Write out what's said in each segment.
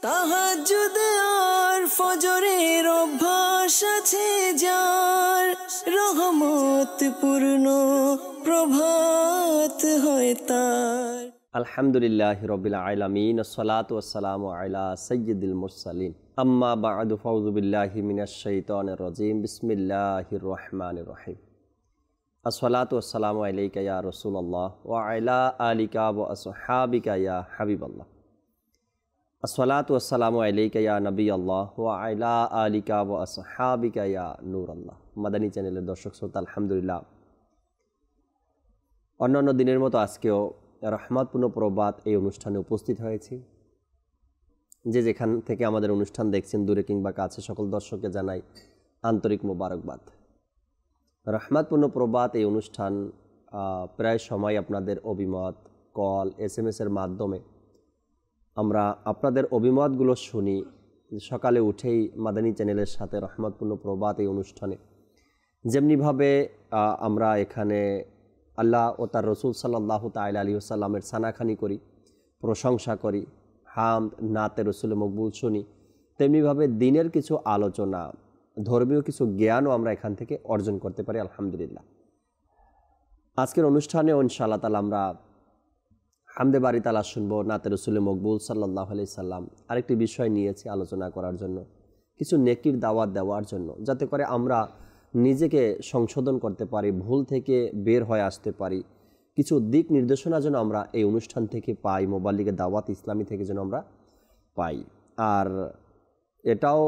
তাহাজ্জুদ আর ফজরের অভ্যাস আছে যার, রহমত পূর্ণ প্রভাত হয় তার। আলহামদুলিল্লাহি রাব্বিল আলামিন, আসসালাতু ওয়াসসালামু আলা সাইয়্যিদিল মুরসালিন, আম্মা বা'দু, ফাউযু বিল্লাহি মিনাশ শাইতানির রাজীম, বিসমিল্লাহির রহমানির রহিম। আসসালাতু ওয়াসসালামু আলাইকা ইয়া রাসূলুল্লাহ ওয়া আলা আলিকা ওয়া আসহাবিকা ইয়া হাবিবাল্লাহ। আসসালাতু ওয়াসসালামু আলাইকা ইয়া নবিয়াল্লাহ ওয়া আলা আলিকা ওয়া আসহাবিকা ইয়া নূরাল্লাহ। মাদানী চ্যানেলের দর্শক শ্রোতা, আলহামদুলিল্লাহ, অন্যান্য দিনের মতো আজকেও রহমতপূর্ণ প্রবাদ এই অনুষ্ঠানে উপস্থিত হয়েছি। যে যেখান থেকে আমাদের অনুষ্ঠান দেখছেন, দূরে কিংবা কাছে, সকল দর্শককে জানাই আন্তরিক মোবারকবাদ। রহমতপূর্ণ প্রবাদ এই অনুষ্ঠান প্রায় সময় আপনাদের অভিমত, কল, SMS এর মাধ্যমে আমরা আপনাদের অভিমতগুলো শুনি। সকালে উঠেই মাদানী চ্যানেলের সাথে রহমতপূর্ণ প্রবাদ এই অনুষ্ঠানে যেমনিভাবে আমরা এখানে আল্লাহ ও তার রসুল সাল্লাল্লাহু তাআলা আলাইহি ওয়াসাল্লামের সানাখানি করি, প্রশংসা করি, হামদ নাতে রসুল মকবুল শুনি, তেমনিভাবে দিনের কিছু আলোচনা, ধর্মীয় কিছু জ্ঞানও আমরা এখান থেকে অর্জন করতে পারি, আলহামদুলিল্লাহ। আজকের অনুষ্ঠানে ইনশাআল্লাহ তাআলা আমরা হামদে বারি তাআলা শুনবো, নাতে রসুল মকবুল সাল্লাল্লাহু আলাইহি সাল্লাম আরেকটি বিষয় নিয়েছি আলোচনা করার জন্য, কিছু নেকির দাওয়াত দেওয়ার জন্য, যাতে করে আমরা নিজেকে সংশোধন করতে পারি, ভুল থেকে বের হয়ে আসতে পারি, কিছু দিক নির্দেশনা যেন আমরা এই অনুষ্ঠান থেকে পাই, মোবাল্লিগের দাওয়াত ইসলামী থেকে যেন আমরা পাই। আর এটাও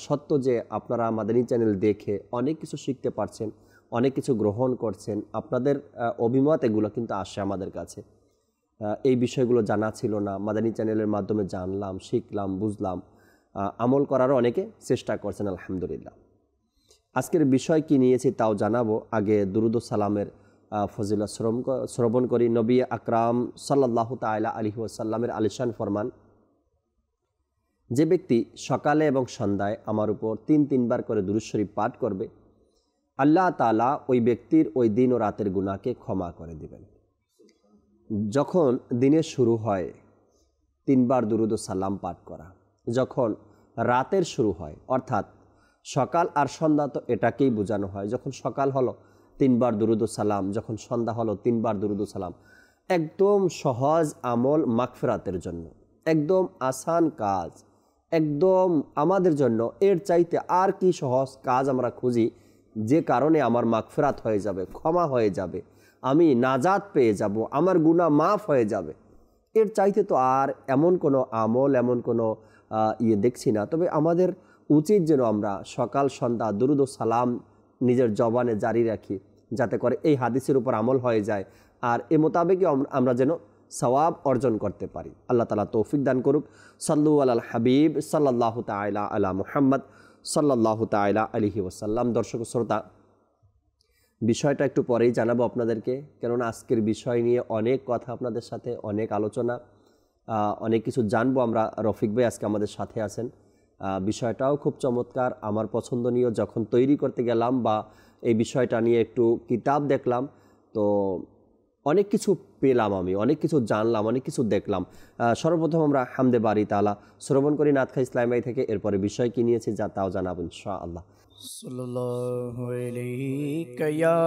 সত্য যে আপনারা মাদানী চ্যানেল দেখে অনেক কিছু শিখতে পারছেন, অনেক কিছু গ্রহণ করছেন। আপনাদের অভিমত এগুলো কিন্তু আসে আমাদের কাছে। এই বিষয়গুলো জানা ছিল না, মাদানী চ্যানেলের মাধ্যমে জানলাম, শিখলাম, বুঝলাম, আমল করারও অনেকে চেষ্টা করছেন, আলহামদুলিল্লাহ। আজকের বিষয় কি নিয়েছি তাও জানাবো। আগে দুরুদ ও সালামের ফজিলত শ্রবণ করি। নবী আকরাম সাল্লাল্লাহু তাআলা আলাইহি ওয়াসাল্লামের আলিশান ফরমান, যে ব্যক্তি সকালে এবং সন্ধ্যায় আমার উপর 3 বার করে দুরূদ শরীফ পাঠ করবে, আল্লাহ তাআলা ওই ব্যক্তির ওই দিন ও রাতের গুনাহকে ক্ষমা করে দিবেন। যখন দিনের শুরু হয় 3 বার দুরুদ ও সালাম পাঠ করা, যখন রাতের শুরু হয় অর্থাৎ সকাল আর সন্ধ্যা, তো এটাকেই বোঝানো হয়। যখন সকাল হলো 3 বার দুরুদ ও সালাম, যখন সন্ধ্যা হলো 3 বার দুরুদ ও সালাম। একদম সহজ আমল মাগফিরাতের জন্য, একদম আসান কাজ, একদম আমাদের জন্য এর চাইতে আর কি সহজ কাজ আমরা খুঁজি, যে কারণে আমার মাগফিরাত হয়ে যাবে, ক্ষমা হয়ে যাবে, আমি নাজাত পেয়ে যাব, আমার গুনাহ মাফ হয়ে যাবে। এর চাইতে তো আর এমন কোনো আমল, এমন কোনো দেখছি না। তবে আমাদের উচিত যেন আমরা সকাল সন্ধ্যা দুরুদ ও সালাম নিজের জবানে জারি রাখি, যাতে করে এই হাদিসের উপর আমল হয়ে যায়, আর এ মোতাবেকই আমরা যেন সওয়াব অর্জন করতে পারি। আল্লাহ তাআলা তৌফিক দান করুক। সাল্লু আলাল হাবিব সাল্লাল্লাহু তাআলা আলা মুহাম্মদ সাল্লাল্লাহু তাআলা আলাইহি ওয়াসাল্লাম। দর্শক শ্রোতা, বিষয়টা একটু পরেই জানাবো আপনাদেরকে, কেননা আজকের বিষয় নিয়ে অনেক কথা আপনাদের সাথে, অনেক আলোচনা, অনেক কিছু জানবো আমরা। রফিক ভাই আজকে আমাদের সাথে আছেন। বিষয়টাও খুব চমৎকার, আমার পছন্দনীয়। যখন তৈরি করতে গেলাম বা এই বিষয়টা নিয়ে একটু কিতাব দেখলাম, তো অনেক কিছু পেলাম, আমি অনেক কিছু জানলাম, অনেক কিছু দেখলাম। সর্বপ্রথম আমরা হামদে বারি তাআলা শ্রবণ করি নাতখা ইসলামাই থেকে, এরপরে বিষয় কি নিয়েছে যা তাও জানাবো ইনশাআল্লাহ। সাল্লাল্লাহু আলাইকা ইয়া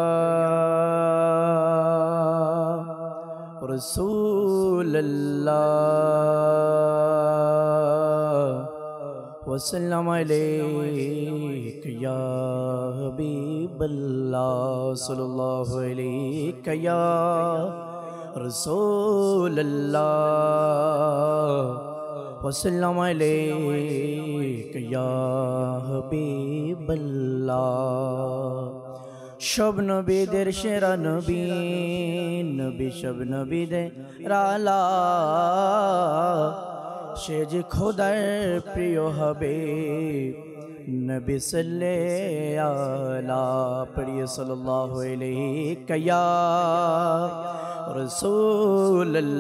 রাসূলুল্লাহ ওয়া সাল্লামু আলাইকা ইয়া হাবিবাল্লাহ, সাল্লাল্লাহু আলাইকা ইয়া রাসূলুল্লাহ ওয়া সাল্লামু আলাইকা ইয়া হাবিবাল্লাহ। সব নবীদের সেরা নবী, নবী সব নবীদের আলা, সে যে খোদার প্রিয় হবে, নবী সাল্লাল্লাহু আলা পড়িয়ে সাল্লাল্লাহু আলাইকা ইয়া রাসূলুল্লাহ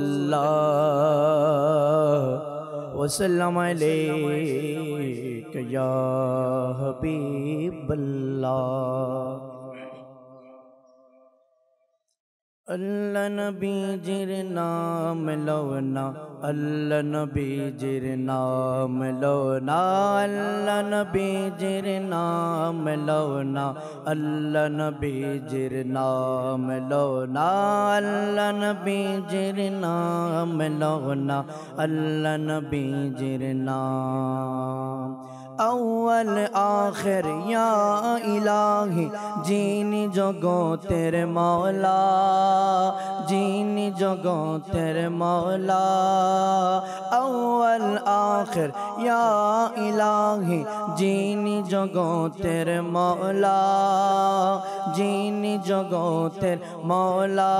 ওয়া সাল্লামু আলাইকা ইয়া হাবিবাল্লাহ। अल्लाह नबीजिर नाम लो ना, अल्लाह नबीजिर नाम लो ना, अल्लाह नबीजिर नाम लो ना, अल्लाह नबीजिर नाम लो ना, अल्लाह नबीजिर नाम लो ना, अल्लाह नबीजिर नाम। अव्वल आखिर या इलाही जीनी जगतेर मौला, जीनी जगतेर मौला। अव्वल आखिर या इलाही जीनी जगतेर मौला, जीनी जगतेर मौला।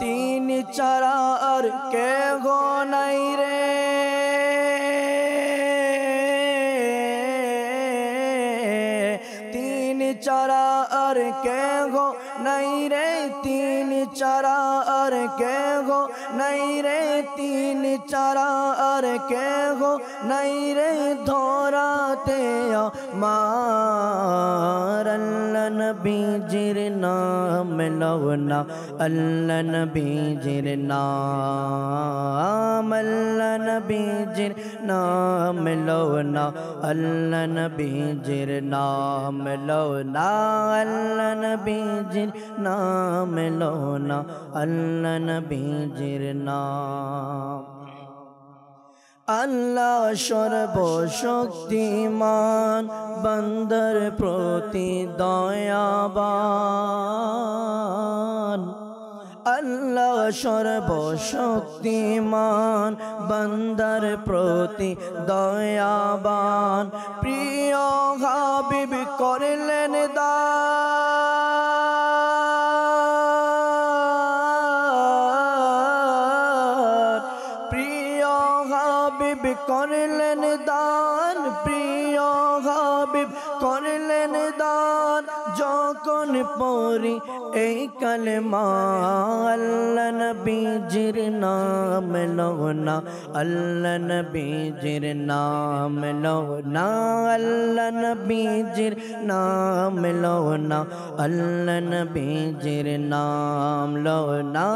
तीन चारा और के गो नहीं रे, चारा और के गो नहीं रे, तीन चारा और के गो नहीं रे, तीन चारा और के गो नहीं रे। धोराते मार अल्लाह नबीजिर नाम लो ना, अल्लाह नबीजिर नाम, अल्लाह नबीजिर नाम लो ना, अल्लाह नबीजिर नाम लो ना, अल्लाह नबीजिर नाम लो ना, अल्लाह नबीजिर नाम। अल्लाह सर्वशक्तिमान बंदर प्रति दयावान, अल्लाह सर्वशक्तिमान बंदर प्रति दयावान। प्रिय हाबिब करलेन दान, प्रिय हाबिब करलेन दान, प्रिय हाबिब करलेन दान। যখন পড়ি এই কালেমা আল্লাহ নবীজির নাম লো না, আল্লাহ নবীজির নাম লো না, আল্লাহ নবীজির নাম লো না, আল্লাহ নবীজির নাম লো না,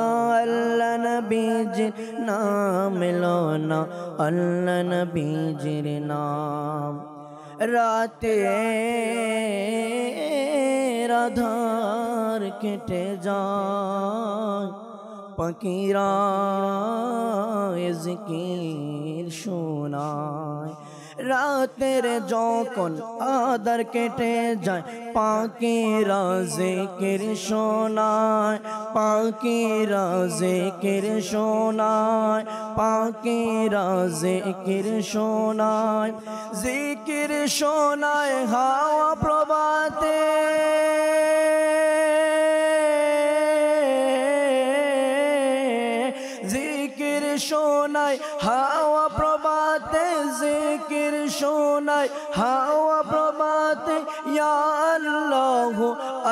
আল্লাহ নবীজির নাম লো না, আল্লাহ নবীজির নাম। রাতে আধার কেটে যায়, পাখিরা জিকির শোনায়। রাতের যখন আধার কেটে যায়, পাখিরা জিকির শোনায়, পাখিরা জিকির শোনায়, পাখিরা জিকির শোনায়। জিকির শোনায় হাওয়া প্রভাতে, জিকির শোনায় হাওয়া প্রভাতে, জিকির শোনায় হাওয়া প্রভাতে। ইয়া আল্লাহ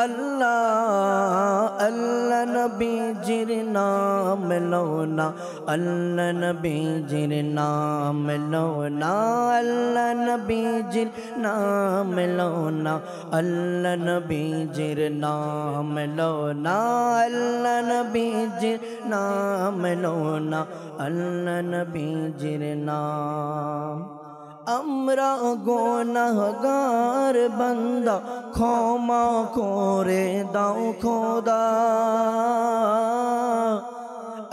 আল্লাহ, আল্লাহ নবীজির নাম লো না, আল্লাহ নবীজির নাম লো না, আল্লাহ নবীজির নাম লো না, আল্লাহ নবীজির নাম লো না, আল্লাহ নবীজির নাম লো না, আল্লাহ নবীজির নাম। আমরা গুনাহগার বান্দা, ক্ষমা করে দাও খোদা।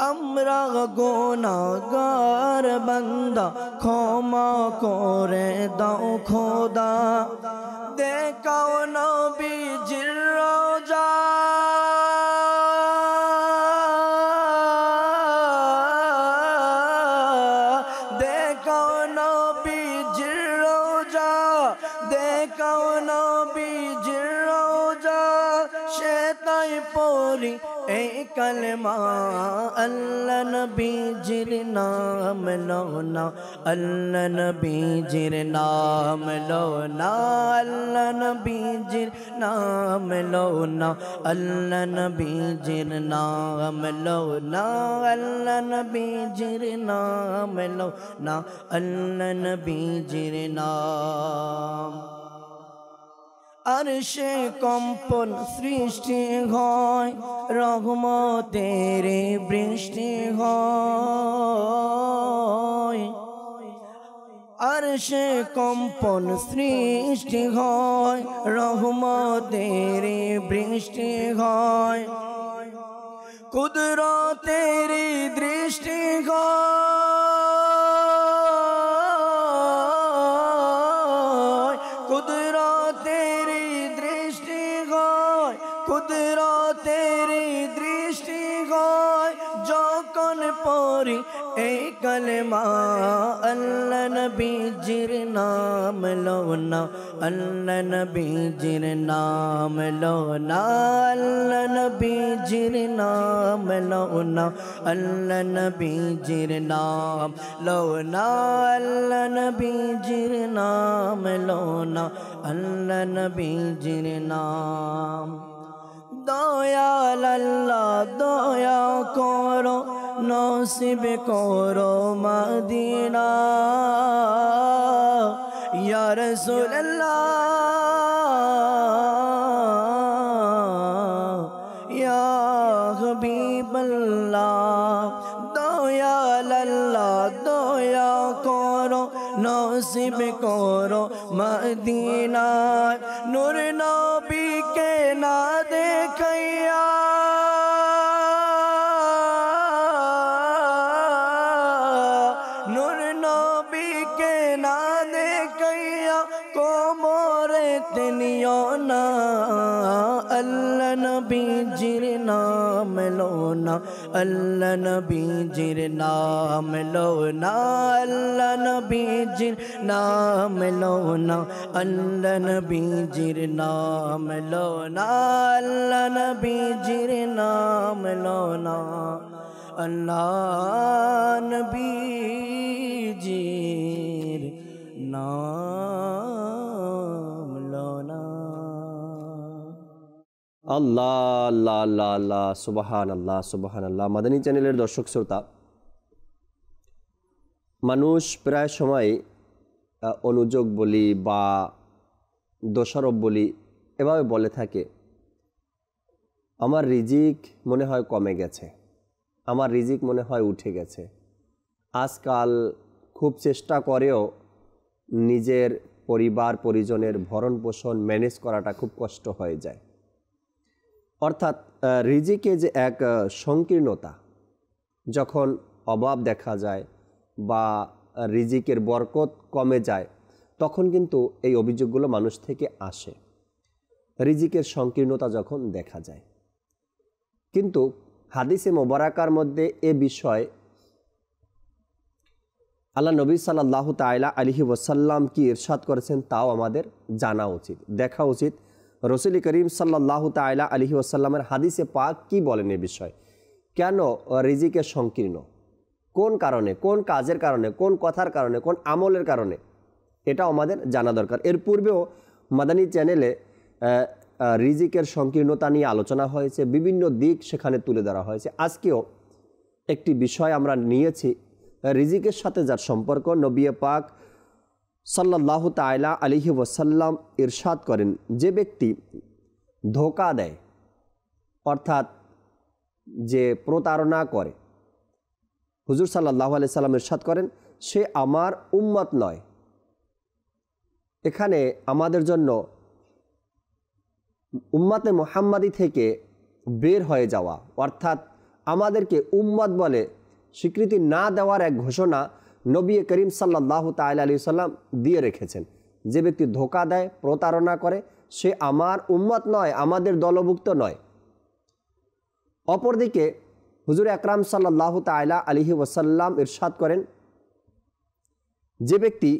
আমরা গুনাহগার বান্দা, ক্ষমা করে দাও খোদা। দেখাও নবীজির রওজা, দেখাও নবীজির রওজা, দেখাও নবীজির রওজা। সে তাই পড়ি এই কালেমা আল্লাহ নবীজির নাম লো না, আল্লাহ নবীজির নাম লো না, আল্লাহ নবীজির নাম লো না, আল্লাহ নবীজির নাম লো না, আল্লাহ নবীজির নাম লো না, আল্লাহ নবীজির নাম। আরশে কম্পন সৃষ্টি হয়, রহমতের বৃষ্টি হয়। আরশে কম্পন সৃষ্টি হয়, রহমতের বৃষ্টি হয়। কুদরতের দৃষ্টি হয়, কুদরতের দৃষ্টি হয়, কুদরতের দৃষ্টি হয়। যখন পড়ি এই কলমা, আল্লাহ নবীজির নাম লো না, আল্লাহ নবীজির নাম লো না, আল্লাহ নবীজির নাম লো না, আল্লাহ নবীজির নাম লো না, আল্লাহ নবীজির নাম লো না, আল্লাহ নবীজির নাম। দয়াল আল্লাহ দয়া করো, নসিব করো মদিনা। ইয়া রাসূলুল্লাহ ইয়া হাবিবাল্লাহ। দয়াল আল্লাহ দয়া করো, নসিব করো মদিনা। নূর নবীকে না দেখাইয়া, নূর নবীকে না দেখাইয়া কোমরে নিও না। আল্লাহ নবীজির নাম লো না, আল্লাহ নবীজির নাম লো না, আল্লাহ নবীজির নাম লো না, আল্লাহ নবীজির নাম লো না, আল্লাহ নবীজির নাম লো না, আল্লাহ নবীজির নাম লো না। আল্লাহ আল্লাহ আল্লাহ আল্লাহ, সুবহান আল্লাহ সুবহান আল্লাহ। মাদানী চ্যানেলের দর্শক শ্রোতা, মানুষ প্রায় সময় অনুযোগ বলি বা দোষারোপ বলি এভাবে বলে থাকে, আমার রিজিক মনে হয় কমে গেছে, আমার রিজিক মনে হয় উঠে গেছে। আজকাল খুব চেষ্টা করেও নিজের পরিবার পরিজনের ভরণ পোষণ ম্যানেজ করাটা খুব কষ্ট হয়ে যায়। অর্থাৎ রিজিকে যে এক সংকীর্ণতা, যখন অভাব দেখা যায় বা রিজিকের বরকত কমে যায়, তখন কিন্তু এই অভিযোগগুলো মানুষ থেকে আসে, রিজিকের সংকীর্ণতা যখন দেখা যায়। কিন্তু হাদিসে মোবারকার মধ্যে এ বিষয় আল্লাহ নবী সাল্লাল্লাহু তাআলা আলাইহি ওয়াসাল্লাম কি ইরশাদ করেছেন তাও আমাদের জানা উচিত, দেখা উচিত। রাসূল করিম সাল্লাল্লাহু তাআলা আলাইহি ওয়াসাল্লামের হাদিসে পাক কি বলেন এ বিষয়, কেন রিজিকের সংকীর্ণ, কোন কারণে, কোন কাজের কারণে, কোন কথার কারণে, কোন আমলের কারণে, এটা আমাদের জানা দরকার। এর পূর্বেও মাদানী চ্যানেলে রিজিকের সংকীর্ণতা নিয়ে আলোচনা হয়েছে, বিভিন্ন দিক সেখানে তুলে ধরা হয়েছে। আজকেও একটি বিষয় আমরা নিয়েছি, রিজিকের সাথে যার সম্পর্ক। নবী পাক সাল্লাল্লাহু তাআলা আলাইহি ওয়াসাল্লাম ইরশাদ করেন, যে ব্যক্তি ধোঁকা দেয়, অর্থাৎ যে প্রতারণা করে, হুজুর সাল্লাল্লাহু আলাইহি সাল্লাম ইরশাদ করেন, সে আমার উম্মত নয়। এখানে আমাদের জন্য উম্মতে মুহাম্মাদি থেকে বের হয়ে যাওয়া, অর্থাৎ আমাদেরকে উম্মত বলে স্বীকৃতি না দেওয়ার এক ঘোষণা নবী করিম সাল্লাল্লাহু তাআলা আলাইহি সাল্লাম দিয়ে রেখেছেন। যে ব্যক্তি ধোঁকা দেয়, প্রতারণা করে, সে আমার উম্মত নয়, আমাদের দলভুক্ত নয়। অপরদিকে হুজুর আকরাম সাল্লাল্লাহু তাআলা আলাইহি ওয়াসাল্লাম ইরশাদ করেন, যে ব্যক্তি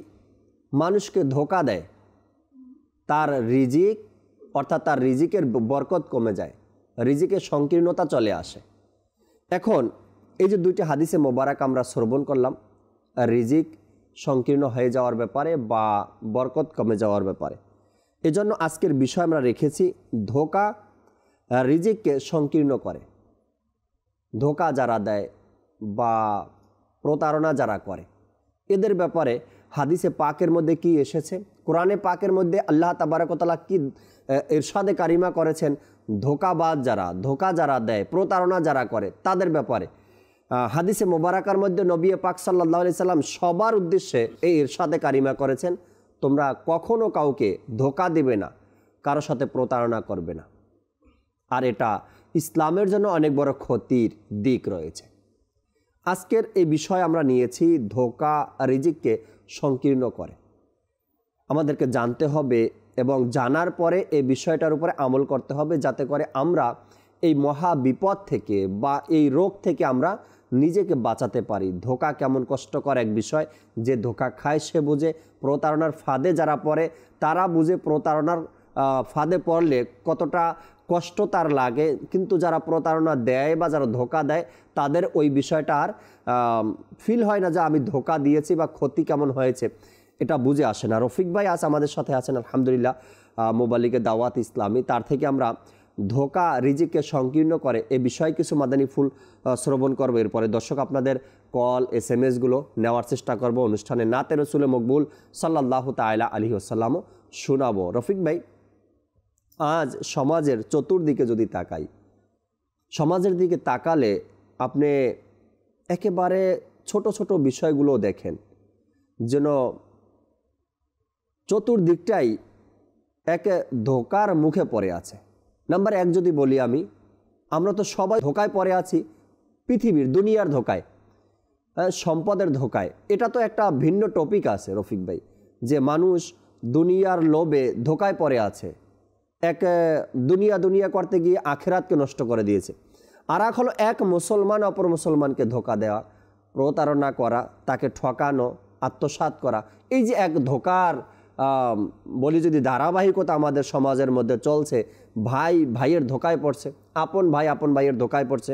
মানুষকে ধোঁকা দেয়, তার রিজিক, অর্থাৎ তার রিজিকের বরকত কমে যায়, রিজিকের সংকীর্ণতা চলে আসে। এখন এই যে দুইটি হাদিসে মোবারক আমরা শ্রবণ করলাম, রিজিক সংকীর্ণ হয়ে যাওয়ার ব্যাপারে বা বরকত কমে যাওয়ার ব্যাপারে, এজন্য আজকের বিষয় আমরা রেখেছি ধোঁকা রিজিককে সংকীর্ণ করে। ধোঁকা যারা দেয় বা প্রতারণা যারা করে, এদের ব্যাপারে হাদিসে পাকের মধ্যে কি এসেছে, কোরআনে পাকের মধ্যে আল্লাহ তাবারক ওয়া তাআলা কি ইরশাদে কারিমা করেছেন, ধোকাবাজ যারা, ধোকা যারা দেয়, প্রতারণা যারা করে তাদের ব্যাপারে হাদিসে মোবারকার মধ্যে নবী পাক সাল্লাল্লাহু আলাইহি সাল্লাম সবার উদ্দেশ্যে এই ইরশাদে কারিমা করেছেন, তোমরা কখনো কাউকে ধোকা দেবে না, কারো সাথে প্রতারণা করবে না। আর এটা ইসলামের জন্য অনেক বড় ক্ষতির দিক রয়েছে। আজকের এই বিষয় আমরা নিয়েছি, ধোকা রিজিককে সংকীর্ণ করে। আমাদেরকে জানতে হবে এবং জানার পরে এই বিষয়টার উপরে আমল করতে হবে, যাতে করে আমরা এই মহা বিপদ থেকে বা এই রোগ থেকে আমরা নিজেকে বাঁচাতে পারি। ধোকা কেমন কষ্টকর এক বিষয়, যে ধোকা খায় সে বুঝে, প্রতারণার ফাঁদে যারা পড়ে তারা বুঝে প্রতারণার ফাঁদে পড়লে কতটা কষ্ট তার লাগে, কিন্তু যারা প্রতারণা দেয় বা যারা ধোকা দেয় তাদের ওই বিষয়টা আর ফিল হয় না যে আমি ধোকা দিয়েছি বা ক্ষতি কেমন হয়েছে, এটা বুঝে আসে না। রফিক ভাই আজ আমাদের সাথে আছেন আলহামদুলিল্লাহ, মোবালিকে দাওয়াত ইসলামী, তার থেকে আমরা ধোকা রিজিককে সংকীর্ণ করে এ বিষয়ে কিছু মাদানী ফুল শ্রবণ করবো। এরপরে দর্শক আপনাদের কল SMS-গুলো নেওয়ার চেষ্টা করব, অনুষ্ঠানে নাতে রসুলে মকবুল সাল্লাল্লাহু তাআলা আলাইহি ওয়াসাল্লামও শোনাবো। রফিক ভাই, আজ সমাজের চতুর্দিকে যদি তাকাই, সমাজের দিকে তাকালে আপনি একেবারে ছোট ছোট বিষয়গুলো দেখেন যেন চতুর্দিকটাই এক ধোকার মুখে পড়ে আছে। নাম্বার 1 যদি বলি আমি, আমরা তো সবাই ধোকায় পড়ে আছি, পৃথিবীর দুনিয়ার ধোকায়, সম্পদের ধোকায়। এটা তো একটা ভিন্ন টপিক আছে রফিক ভাই, যে মানুষ দুনিয়ার লোভে ধোকায় পড়ে আছে। এক দুনিয়া করতে গিয়ে আখিরাতকে নষ্ট করে দিয়েছে। আর এক হলো এক মুসলমান অপর মুসলমানকে ধোকা দেওয়া, প্রতারণা করা, তাকে ঠকানো, আত্মসাৎ করা। এই যে এক ধোকার বলি যদি ধারাবাহিকতা আমাদের সমাজের মধ্যে চলছে, ভাই ভাইয়ের ধোকায় পড়ছে, আপন ভাইয়ের ধোকায় পড়ছে,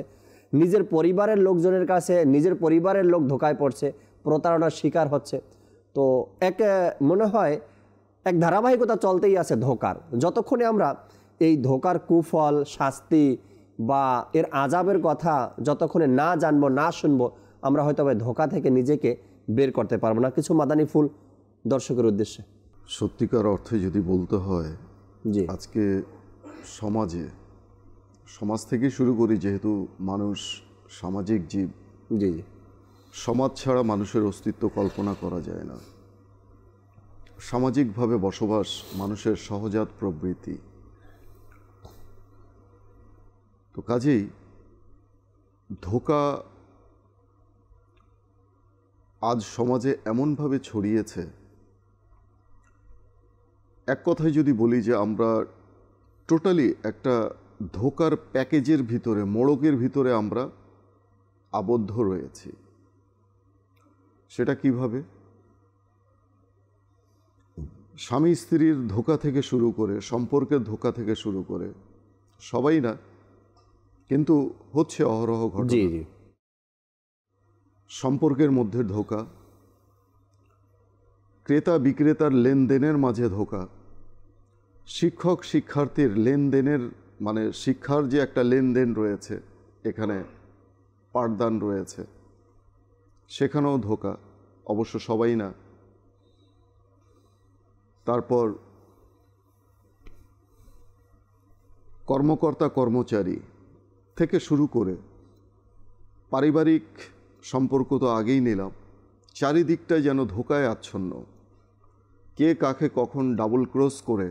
নিজের পরিবারের লোকজনের কাছে নিজের পরিবারের লোক ধোকায় পড়ছে, প্রতারণার শিকার হচ্ছে। তো এক মনে হয় এক ধারাবাহিকতা চলতেই আছে ধোকার। যতক্ষণে আমরা এই ধোকার কুফল, শাস্তি বা এর আযাবের কথা যতক্ষণে না জানবো, না শুনবো, আমরা হয়তো ধোকা থেকে নিজেকে বের করতে পারবো না। কিছু মাদানী ফুল দর্শকের উদ্দেশ্যে। সত্যিকার অর্থে যদি বলতে হয়, জি, আজকে সমাজ থেকে শুরু করি, যেহেতু মানুষ সামাজিক জীব, জি, সমাজ ছাড়া মানুষের অস্তিত্ব কল্পনা করা যায় না। সামাজিকভাবে বসবাস মানুষের সহজাত প্রবৃত্তি। তো কাজেই ধোঁকা আজ সমাজে এমনভাবে ছড়িয়েছে, এক কথায় যদি বলি যে আমরা টোটালি একটা ধোঁকার প্যাকেজের ভিতরে, মোড়কের ভিতরে আমরা আবদ্ধ রয়েছি। সেটা কিভাবে? স্বামী স্ত্রীর ধোঁকা থেকে শুরু করে, সম্পর্কের ধোঁকা থেকে শুরু করে, সবাই না, কিন্তু হচ্ছে অহরহ ঘটনা। জি জি, সম্পর্কের মধ্যে ধোঁকা, ক্রেতা বিক্রেতার লেনদেনের মাঝে ধোঁকা, শিক্ষক শিক্ষার্থীর লেনদেনের, মানে শিক্ষার যে একটা লেনদেন রয়েছে, এখানে পাঠদান রয়েছে, সেখানেও ধোঁকা, অবশ্য সবাই না। তারপর কর্মকর্তা কর্মচারী থেকে শুরু করে পারিবারিক সম্পর্ক তো আগেই নিলাম, চারিদিকটাই যেন ধোঁকায় আচ্ছন্ন। কে কাকে কখন ডাবল ক্রস করে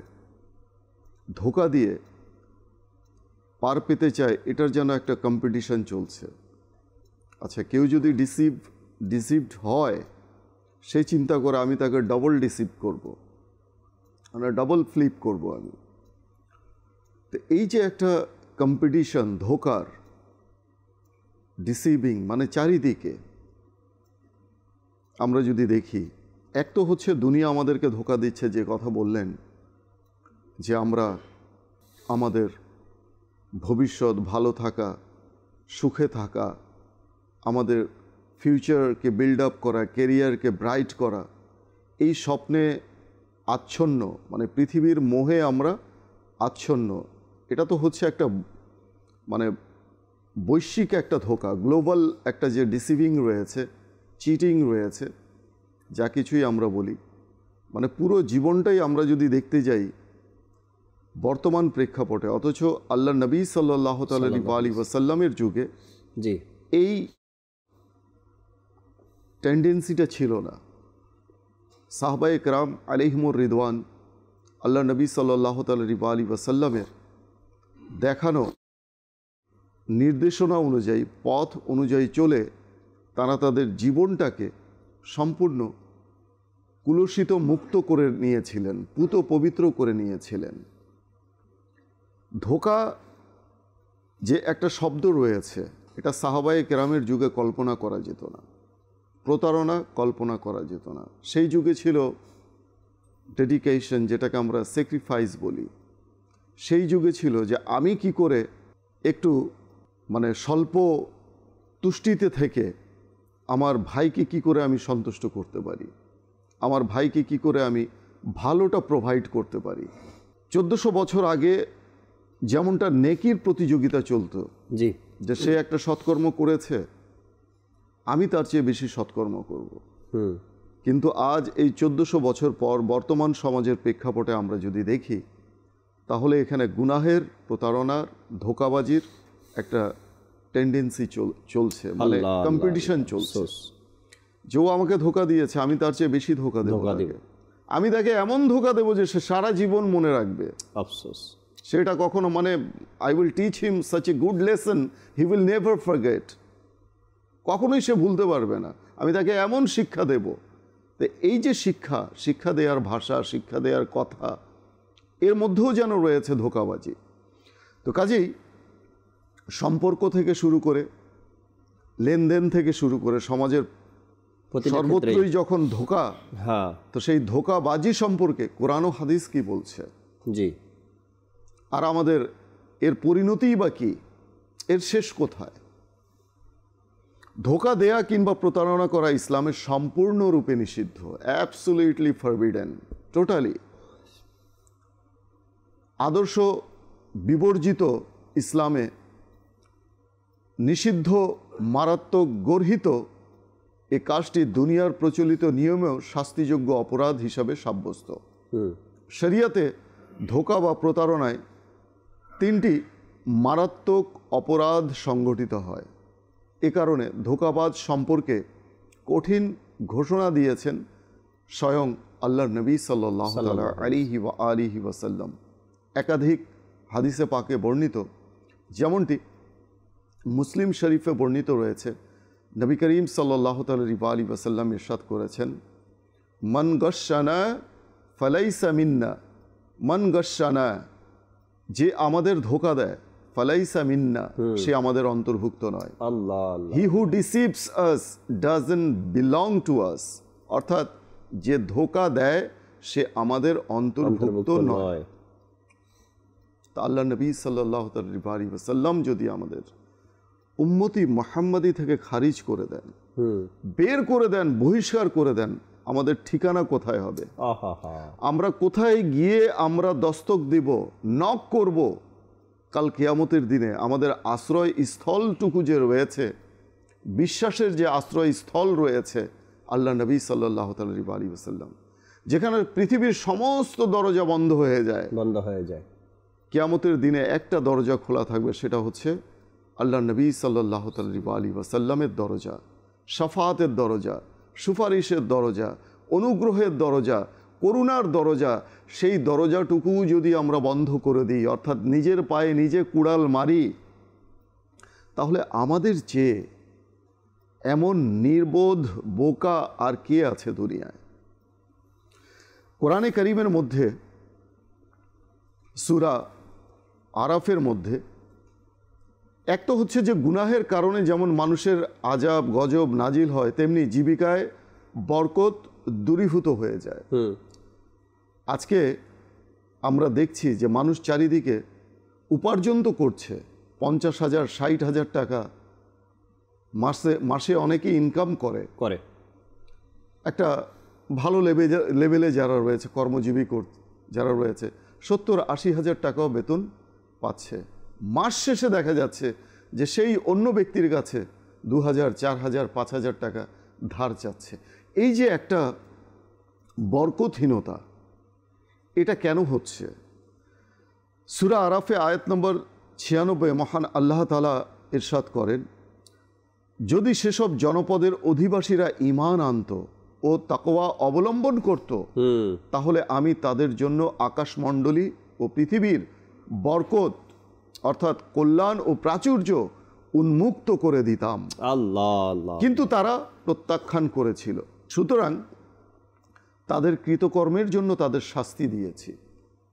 ধোঁকা দিয়ে পার পেতে চায়, এটার যেন একটা কম্পিটিশন চলছে। আচ্ছা, কেউ যদি ডিসিভড হয়, সে চিন্তা করে আমি তাকে ডবল ডিসিভ করব, মানে ডবল ফ্লিপ করব আমি। তো এই যে একটা কম্পিটিশন, ধোঁকার, ডিসিভিং, মানে চারিদিকে আমরা যদি দেখি, এক তো হচ্ছে দুনিয়া আমাদেরকে ধোঁকা দিচ্ছে, যে কথা বললেন যে আমরা আমাদের ভবিষ্যৎ ভালো থাকা, সুখে থাকা, আমাদের ফিউচারকে বিল্ড আপ করা, কেরিয়ারকে ব্রাইট করা, এই স্বপ্নে আচ্ছন্ন, মানে পৃথিবীর মোহে আমরা আচ্ছন্ন। এটা তো হচ্ছে একটা মানে বৈশ্বিক একটা ধোঁকা, গ্লোবাল একটা যে ডিসিভিং রয়েছে, চিটিং রয়েছে, যা কিছুই আমরা বলি, মানে পুরো জীবনটাই আমরা যদি দেখতে যাই বর্তমান প্রেক্ষাপটে, অথচ আল্লাহ নবী সাল্লাল্লাহু আলাইহি ওয়াসাল্লামের যুগে জি এই টেন্ডেন্সিটা ছিল না। সাহাবায়ে কেরাম আলাইহিমুর রিদওয়ান আল্লাহ নবী সাল্লাল্লাহু আলাইহি ওয়াসাল্লামের দেখানো নির্দেশনা অনুযায়ী, পথ অনুযায়ী চলে তারা তাদের জীবনটাকে সম্পূর্ণ কুলুষিত মুক্ত করে নিয়েছিলেন, পুত পবিত্র করে নিয়েছিলেন। ধোঁকা যে একটা শব্দ রয়েছে, এটা সাহাবায়ে কেরামের যুগে কল্পনা করা যেত না, প্রতারণা কল্পনা করা যেত না। সেই যুগে ছিল ডেডিকেশন, যেটাকে আমরা স্যাক্রিফাইস বলি। সেই যুগে ছিল যে আমি কি করে একটু মানে স্বল্প তুষ্টিতে থেকে আমার ভাইকে কি করে আমি সন্তুষ্ট করতে পারি, আমার ভাইকে কি করে আমি ভালোটা প্রোভাইড করতে পারি। 1400 বছর আগে যেমনটা নেকির প্রতিযোগিতা চলতো, জি, যে সে একটা সৎকর্ম করেছে, আমি তার চেয়ে বেশি সৎকর্ম করব। কিন্তু আজ এই 1400 বছর পর বর্তমান সমাজের প্রেক্ষাপটে আমরা যদি দেখি, তাহলে এখানে গুনাহের, প্রতারণার, ধোঁকাবাজির একটা টেন্ডেন্সি চলছে, মানে কম্পিটিশন চলছে। যে ও আমাকে ধোঁকা দিয়েছে, আমি তার চেয়ে বেশি ধোঁকা দেব, আমি তাকে এমন ধোঁকা দেবো যে সে সারা জীবন মনে রাখবে। আফসোস, সেটা কখনো মানে I will teach him such a good lesson he will never forget, কখনোই সে ভুলতে পারবে না। আমি তাকে এমন শিক্ষা দেব। তো এই যে শিক্ষা দেওয়ার ভাষা, শিক্ষা দেওয়ার কথা, এর মধ্যেও যেন রয়েছে ধোঁকাবাজি। তো কাজেই সম্পর্ক থেকে শুরু করে, লেনদেন থেকে শুরু করে সমাজের সর্বত্রই যখন ধোঁকা, তো সেই ধোঁকাবাজি সম্পর্কে কোরআন ও হাদিস কি বলছে, জি, আর আমাদের এর পরিণতিই বা কি, এর শেষ কোথায়? ধোঁকা দেয়া কিংবা প্রতারণা করা ইসলামের সম্পূর্ণরূপে নিষিদ্ধ, অ্যাবসলিউটলি ফরবিডেন, টোটালি আদর্শ বিবর্জিত ইসলামে নিষিদ্ধ, মারাত্মক গর্হিত এ কাজটি দুনিয়ার প্রচলিত নিয়মেও শাস্তিযোগ্য অপরাধ হিসাবে সাব্যস্ত। শরিয়াতে ধোঁকা বা প্রতারণায় 3টি মারাত্মক অপরাধ সংগঠিত হয়। এ কারণে ধোঁকাবাজ সম্পর্কে কঠিন ঘোষণা দিয়েছেন স্বয়ং আল্লাহর নবী সাল্লাল্লাহু আলাইহি ওয়াসাল্লাম। একাধিক হাদিসে পাকে বর্ণিত, যেমনটি মুসলিম শরীফে বর্ণিত রয়েছে, নবী করিম সাল্লাল্লাহু আলাইহি ওয়াসাল্লাম ইরশাদ করেছেন, মান গশ্বানা ফালাইসা মিন্না, মান গশ্বানা, যে আমাদের ধোঁকা দেয়, ফালাইসা মিন্না, সে আমাদের অন্তর্ভুক্ত নয়। He who deceives us doesn't belong to us, অর্থাৎ যে ধোঁকা দেয় সে আমাদের অন্তর্ভুক্ত নয়। তা আল্লাহ নবী সাল্লাল্লাহু আলাইহি ওয়াসাল্লাম যদি আমাদের উম্মতি মুহাম্মাদি থেকে খারিজ করে দেন, বের করে দেন, বহিষ্কার করে দেন, আমাদের ঠিকানা কোথায় হবে? আমরা কোথায় গিয়ে আমরা দস্তক দিব, নক করব? কাল কিয়ামতের দিনে আমাদের আশ্রয় স্থলটুকু যে রয়েছে, বিশ্বাসের যে আশ্রয় স্থল রয়েছে আল্লাহ নবী সাল্লাল্লাহু আলাইহি ওয়াসাল্লাম, যেখানে পৃথিবীর সমস্ত দরজা বন্ধ হয়ে যায়, কিয়ামতের দিনে একটা দরজা খোলা থাকবে, সেটা হচ্ছে আল্লাহ নবী সাল্লাল্লাহু আলাইহি ওয়াসাল্লামের দরজা, শাফাআতের দরজা, সুপারিশের দরজা, অনুগ্রহের দরজা, করুণার দরজা। সেই দরজাটুকু যদি আমরা বন্ধ করে দিই, অর্থাৎ নিজের পায়ে নিজে কুড়াল মারি, তাহলে আমাদের চেয়ে এমন নির্বোধ বোকা আর কে আছে দুনিয়ায়? কোরআনে কারীমের মধ্যে সূরা আরাফের মধ্যে এক তো হচ্ছে যে গুনাহের কারণে যেমন মানুষের আযাব গজব নাজিল হয়, তেমনি জীবিকায় বরকত দূরীভূত হয়ে যায়। আজকে আমরা দেখছি যে মানুষ চারিদিকে উপার্জন তো করছে, 50,000 60,000 টাকা মাসে অনেকেই ইনকাম করে। একটা ভালো লেভেলে যারা রয়েছে, কর্মজীবী যারা রয়েছে, 70-80 হাজার টাকাও বেতন পাচ্ছে। মাস শেষে দেখা যাচ্ছে যে সেই অন্য ব্যক্তির কাছে 2,000 4,000 5,000 টাকা ধার চাচ্ছে। এই যে একটা বরকতহীনতা, এটা কেন হচ্ছে? সূরা আরাফে আয়াত নম্বর 96 মহান আল্লাহ তাআলা ইরশাদ করেন, যদি সেসব জনপদের অধিবাসীরা ঈমান আনত ও তাকওয়া অবলম্বন করত, তাহলে আমি তাদের জন্য আকাশমণ্ডলী ও পৃথিবীর বরকত অর্থাৎ কল্যাণ ও প্রাচুর্য উন্মুক্ত করে দিতাম। আল্লাহ আল্লাহ। কিন্তু তারা প্রত্যাখ্যান করেছিল, সুতরাং তাদের কৃতকর্মের জন্য তাদের শাস্তি দিয়েছি।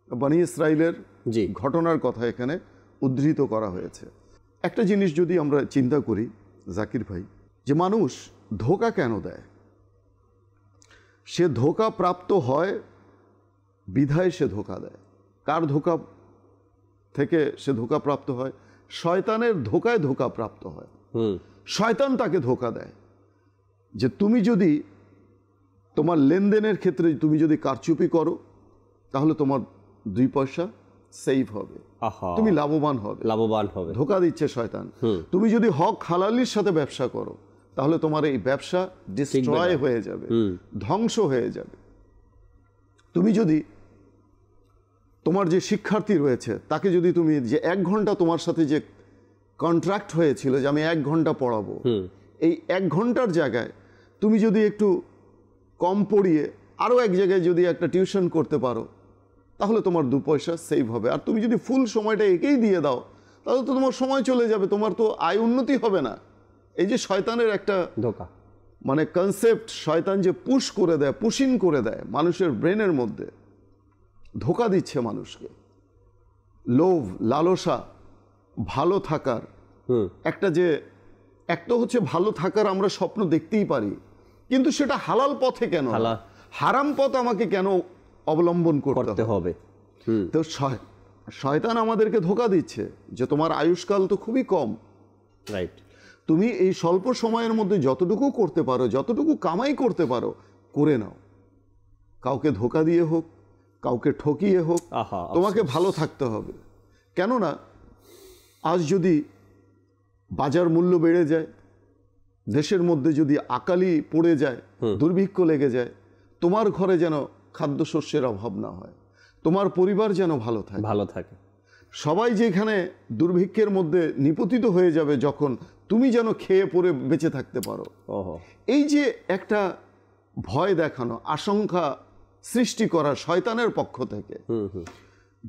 বনী ইসরাইলের জি। ঘটনার কথা এখানে উদ্ধৃত করা হয়েছে। একটা জিনিস যদি আমরা চিন্তা করি জাকির ভাই, যে মানুষ ধোঁকা কেন দেয়? সে ধোঁকা প্রাপ্ত হয় বিধায় সে ধোঁকা দেয়। কার ধোঁকা থেকে সে ধোঁকা প্রাপ্ত হয়? শয়তানের ধোঁকায় ধোঁকা প্রাপ্ত হয়। শয়তান তাকে ধোঁকা দেয় যে তুমি যদি তোমার লেনদেনের ক্ষেত্রে তুমি যদি কারচুপি করো, তাহলে তোমার 2 পয়সা সেভ হবে, তুমি লাভবান হবে। ধোঁকা দিচ্ছে শয়তান। তুমি যদি হক হালালির সাথে ব্যবসা করো, তাহলে তোমার এই ব্যবসা ডিস্ট্রয় হয়ে যাবে, ধ্বংস হয়ে যাবে। তুমি যদি তোমার যে শিক্ষার্থী রয়েছে তাকে যদি তুমি যে 1 ঘন্টা তোমার সাথে যে কন্ট্রাক্ট হয়েছিল যে আমি 1 ঘন্টা পড়াবো, এই 1 ঘন্টার জায়গায় তুমি যদি একটু কম পড়িয়ে আরও এক জায়গায় যদি একটা টিউশন করতে পারো, তাহলে তোমার 2 পয়সা সেভ হবে। আর তুমি যদি ফুল সময়টা একেই দিয়ে দাও, তাহলে তো তোমার সময় চলে যাবে, তোমার তো আয় উন্নতি হবে না। এই যে শয়তানের একটা ধোঁকা, মানে কনসেপ্ট, শয়তান যে পুশ করে দেয়, পুশিং করে দেয় মানুষের ব্রেনের মধ্যে, ধোঁকা দিচ্ছে মানুষকে। লোভ, লালসা, ভালো থাকার একটা হচ্ছে ভালো থাকার আমরা স্বপ্ন দেখতেই পারি, কিন্তু সেটা হালাল পথে কেন, হারাম পথ আমাকে কেন অবলম্বন করতে হবে? তো শয়তান আমাদেরকে ধোঁকা দিচ্ছে যে তোমার আয়ুষ্কাল তো খুবই কম, রাইট? তুমি এই স্বল্প সময়ের মধ্যে যতটুকু করতে পারো, যতটুকু কামাই করতে পারো করে নাও। কাউকে ধোঁকা দিয়ে হোক, কাউকে ঠকিয়ে হোক, তোমাকে ভালো থাকতে হবে। কেননা আজ যদি বাজার মূল্য বেড়ে যায়, দেশের মধ্যে যদি আকালি পড়ে যায়, দুর্ভিক্ষ লেগে যায়, তোমার ঘরে যেন খাদ্যশস্যের অভাব না হয়, তোমার পরিবার যেন ভালো থাকে। সবাই যেখানে দুর্ভিক্ষের মধ্যে নিপতিত হয়ে যাবে, যখন তুমি যেন খেয়ে পরে বেঁচে থাকতে পারো। এই যে একটা ভয় দেখানো, আশঙ্কা সৃষ্টি করা শয়তানের পক্ষ থেকে,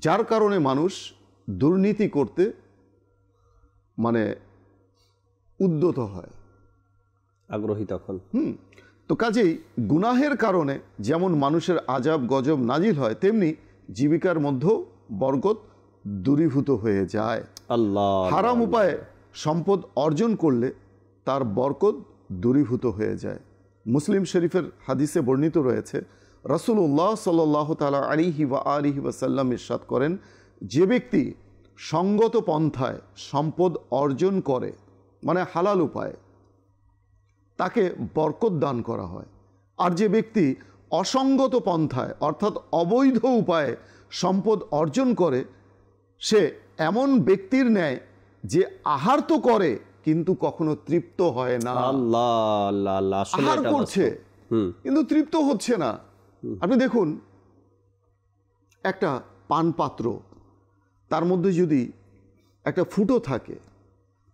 যার কারণে মানুষ দুর্নীতি করতে মানে উদ্যত হয়, আগ্রহী তখন। তো কাজেই গুনাহের কারণে যেমন মানুষের আজাব গজব নাজিল হয়, তেমনি জীবিকার মধ্যেও বরকত দূরীভূত হয়ে যায়। আল্লাহ। হারাম উপায়ে সম্পদ অর্জন করলে তার বরকত দূরীভূত হয়ে যায়। মুসলিম শরীফের হাদিসে বর্ণিত রয়েছে, রাসূলুল্লাহ সাল্লাল্লাহু তাআলা আলাইহি ওয়া আলিহি ওয়াসাল্লাম ইরশাদ করেন, যে ব্যক্তি সঙ্গত পন্থায় সম্পদ অর্জন করে, মানে হালাল উপায়ে, তাকে বরকত দান করা হয়। আর যে ব্যক্তি অসঙ্গত পন্থায় অর্থাৎ অবৈধ উপায়ে সম্পদ অর্জন করে, সে এমন ব্যক্তির ন্যায় যে আহার তো করে কিন্তু কখনো তৃপ্ত হয় না। আহার করছে কিন্তু তৃপ্ত হচ্ছে না। আপনি দেখুন, একটা পান পাত্র, তার মধ্যে যদি একটা ফুটো থাকে,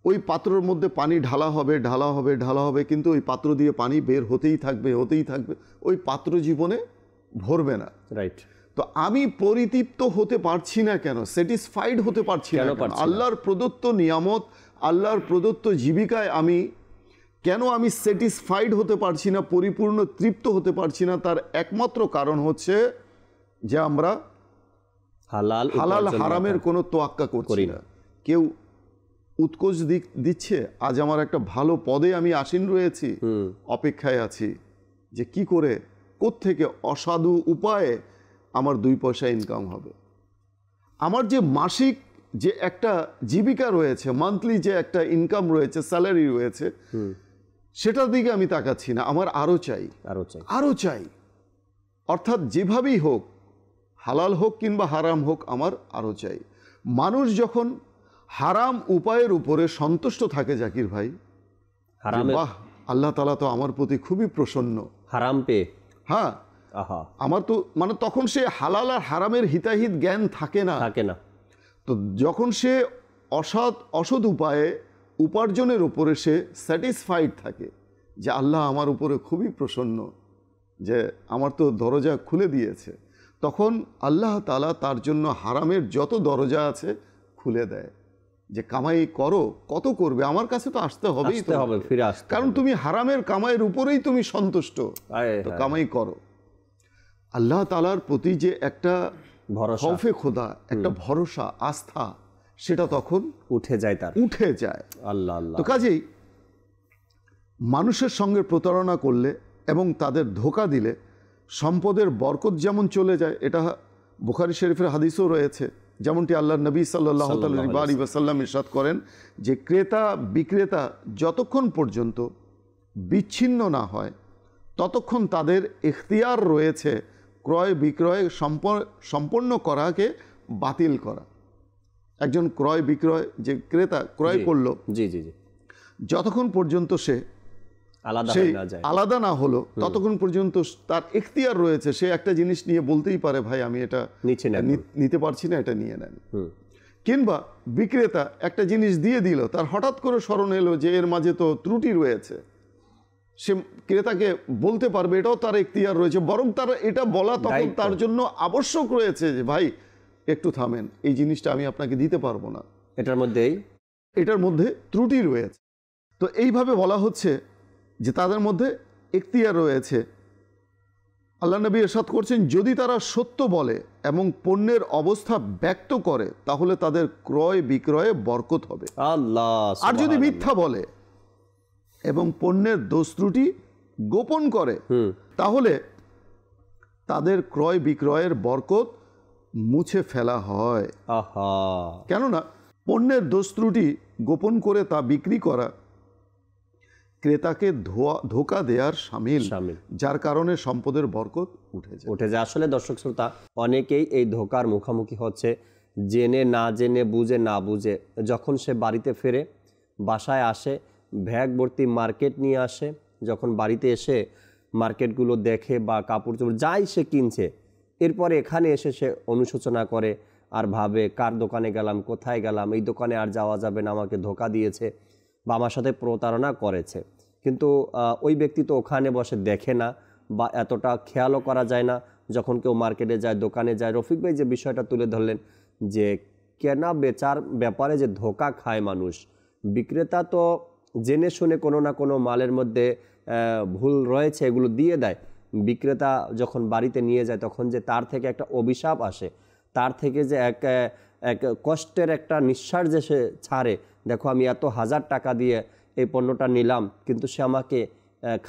ওই পাত্রের মধ্যে পানি ঢালা হবে, কিন্তু ওই পাত্র দিয়ে পানি বের হতেই থাকবে। ওই পাত্র জীবনে ভরবে না, রাইট? তো আমি পরিতৃপ্ত হতে পারছি না কেন, স্যাটিসফাইড হতে পারছি না কেন? আল্লাহর প্রদত্ত নিয়ামত, আল্লাহর প্রদত্ত জীবিকায় আমি স্যাটিসফাইড হতে পারছি না, পরিপূর্ণ তৃপ্ত হতে পারছি না। তার একমাত্র কারণ হচ্ছে যে আমরা হালাল হারামের কোনো তোয়াক্কা করছি না। কেউ উৎকোচ দিচ্ছে, আজ আমার একটা ভালো পদে আমি আসীন রয়েছি, অপেক্ষায় আছি যে কি করে, কোত্থেকে অসাধু উপায়ে আমার 2 পয়সা ইনকাম হবে। আমার যে মাসিক যে একটা জীবিকা রয়েছে, মান্থলি যে একটা ইনকাম রয়েছে, স্যালারি রয়েছে, সেটার দিকে আমি তাকাচ্ছি না। আমার আরো চাই। অর্থাৎ যেভাবেই হোক, হালাল হোক কিংবা হারাম হোক, আমার আরো চাই। মানুষ যখন হারাম উপায়ের উপরে সন্তুষ্ট থাকে, জাকির ভাই, বাহ, আল্লাহ তাআলা তো আমার প্রতি খুবই প্রসন্ন, হারাম পেয়ে। হ্যাঁ, আহা, আমার তো মানে তখন সে হালাল আর হারামের হিতাহিত জ্ঞান থাকে না। তো যখন সে অসৎ উপায়ে উপার্জনের উপরে সে স্যাটিসফাইড থাকে যে আল্লাহ আমার উপরে খুবই প্রসন্ন, যে আমার তো দরজা খুলে দিয়েছে, তখন আল্লাহ তাআলা তার জন্য হারামের যত দরজা আছে খুলে দেয়, যে কামাই করো, কত করবে, আমার কাছে তো আসতে হবেই, ফিরে আসতে, কারণ তুমি হারামের কামাইয়ের উপরেই তুমি সন্তুষ্ট, তো কামাই করো। আল্লাহ তাআলার প্রতি যে একটা খৌফে খোদা, একটা ভরসা, আস্থা, সেটা তখন উঠে যায়। আল্লাহ। তো কাজেই মানুষের সঙ্গে প্রতারণা করলে এবং তাদের ধোঁকা দিলে সম্পদের বরকত যেমন চলে যায়, এটা বুখারী শরীফের হাদিসও রয়েছে, যেমনটি আল্লাহর নবী সাল্লাল্লাহু আলাইহি ওয়াসাল্লাম ইরশাদ করেন যে ক্রেতা বিক্রেতা যতক্ষণ পর্যন্ত বিচ্ছিন্ন না হয় ততক্ষণ তাদের ইখতিয়ার রয়েছে ক্রয় বিক্রয় সম্পন্ন করাকে বাতিল করা। একজন ক্রয় বিক্রয়, যে ক্রেতা ক্রয় করলো, যতক্ষণ পর্যন্ত সে আলাদা না হলো ততক্ষণ পর্যন্ত তার ইখতিয়ার রয়েছে, সে একটা জিনিস নিয়ে বলতেই পারে ভাই আমি এটা নিতে পারছি না, এটা নিয়ে নেন। কিংবা বিক্রেতা একটা জিনিস দিয়ে দিল, তার হঠাৎ করে স্মরণ এলো যে এর মাঝে তো ত্রুটি রয়েছে, সে ক্রেতাকে বলতে পারবে, এটাও তার ইখতিয়ার রয়েছে, বরং তার এটা বলা তখন তার জন্য আবশ্যক রয়েছে যে ভাই একটু থামেন, এই জিনিসটা আমি আপনাকে দিতে পারবো না, এটার মধ্যে ত্রুটি রয়েছে। তো এইভাবে বলা হচ্ছে যে তাদের মধ্যে ইখতিয়ার রয়েছে। আল্লাহ নবী ইরশাদ করছেন, যদি তারা সত্য বলে এবং পণ্যের অবস্থা ব্যক্ত করে তাহলে তাদের ক্রয় বিক্রয়ে বরকত হবে। আর যদি মিথ্যা বলে এবং পণ্যের দোষ ত্রুটি গোপন করে তাহলে তাদের ক্রয় বিক্রয়ের বরকত মুছে ফেলা হয়। কেননা পণ্যের দোষ ত্রুটি গোপন করে তা বিক্রি করা ক্রেতাকে ধোঁকা দেওয়ার শামিল, যার কারণে সম্পদের বরকত উঠে যায়। আসলে দর্শক শ্রোতা, অনেকেই এই ধোঁকার মুখোমুখি হচ্ছে, জেনে না জেনে, বুঝে না বুঝে। যখন সে বাড়িতে ফেরে, বাসায় আসে, ব্যাগ ভর্তি মার্কেট নিয়ে আসে, যখন বাড়িতে এসে মার্কেটগুলো দেখে বা কাপড় চোপড় যাই সে কিনছে, এরপরে এখানে এসে সে অনুশোচনা করে আর ভাবে কার দোকানে গেলাম, কোথায় গেলাম, এই দোকানে আর যাওয়া যাবে না, আমাকে ধোঁকা দিয়েছে বা আমার সাথে প্রতারণা করেছে। কিন্তু ওই ব্যক্তি তো ওখানে বসে দেখে না বা এতটা খেয়ালও করা যায় না। যখন কেউ মার্কেটে যায়, দোকানে যায়, রফিক ভাই যে বিষয়টা তুলে ধরলেন যে কেনা বেচার ব্যাপারে যে ধোঁকা খায় মানুষ, বিক্রেতা তো জেনে শুনে কোনো না কোনো মালের মধ্যে ভুল রয়েছে এগুলো দিয়ে দেয়। বিক্রেতা যখন বাড়িতে নিয়ে যায় তখন যে তার থেকে একটা অভিশাপ আসে, তার থেকে যে এক কষ্টের একটা নিঃশ্বাস যে সে ছাড়ে, দেখো আমি এত হাজার টাকা দিয়ে এই পণ্যটা নিলাম কিন্তু সে আমাকে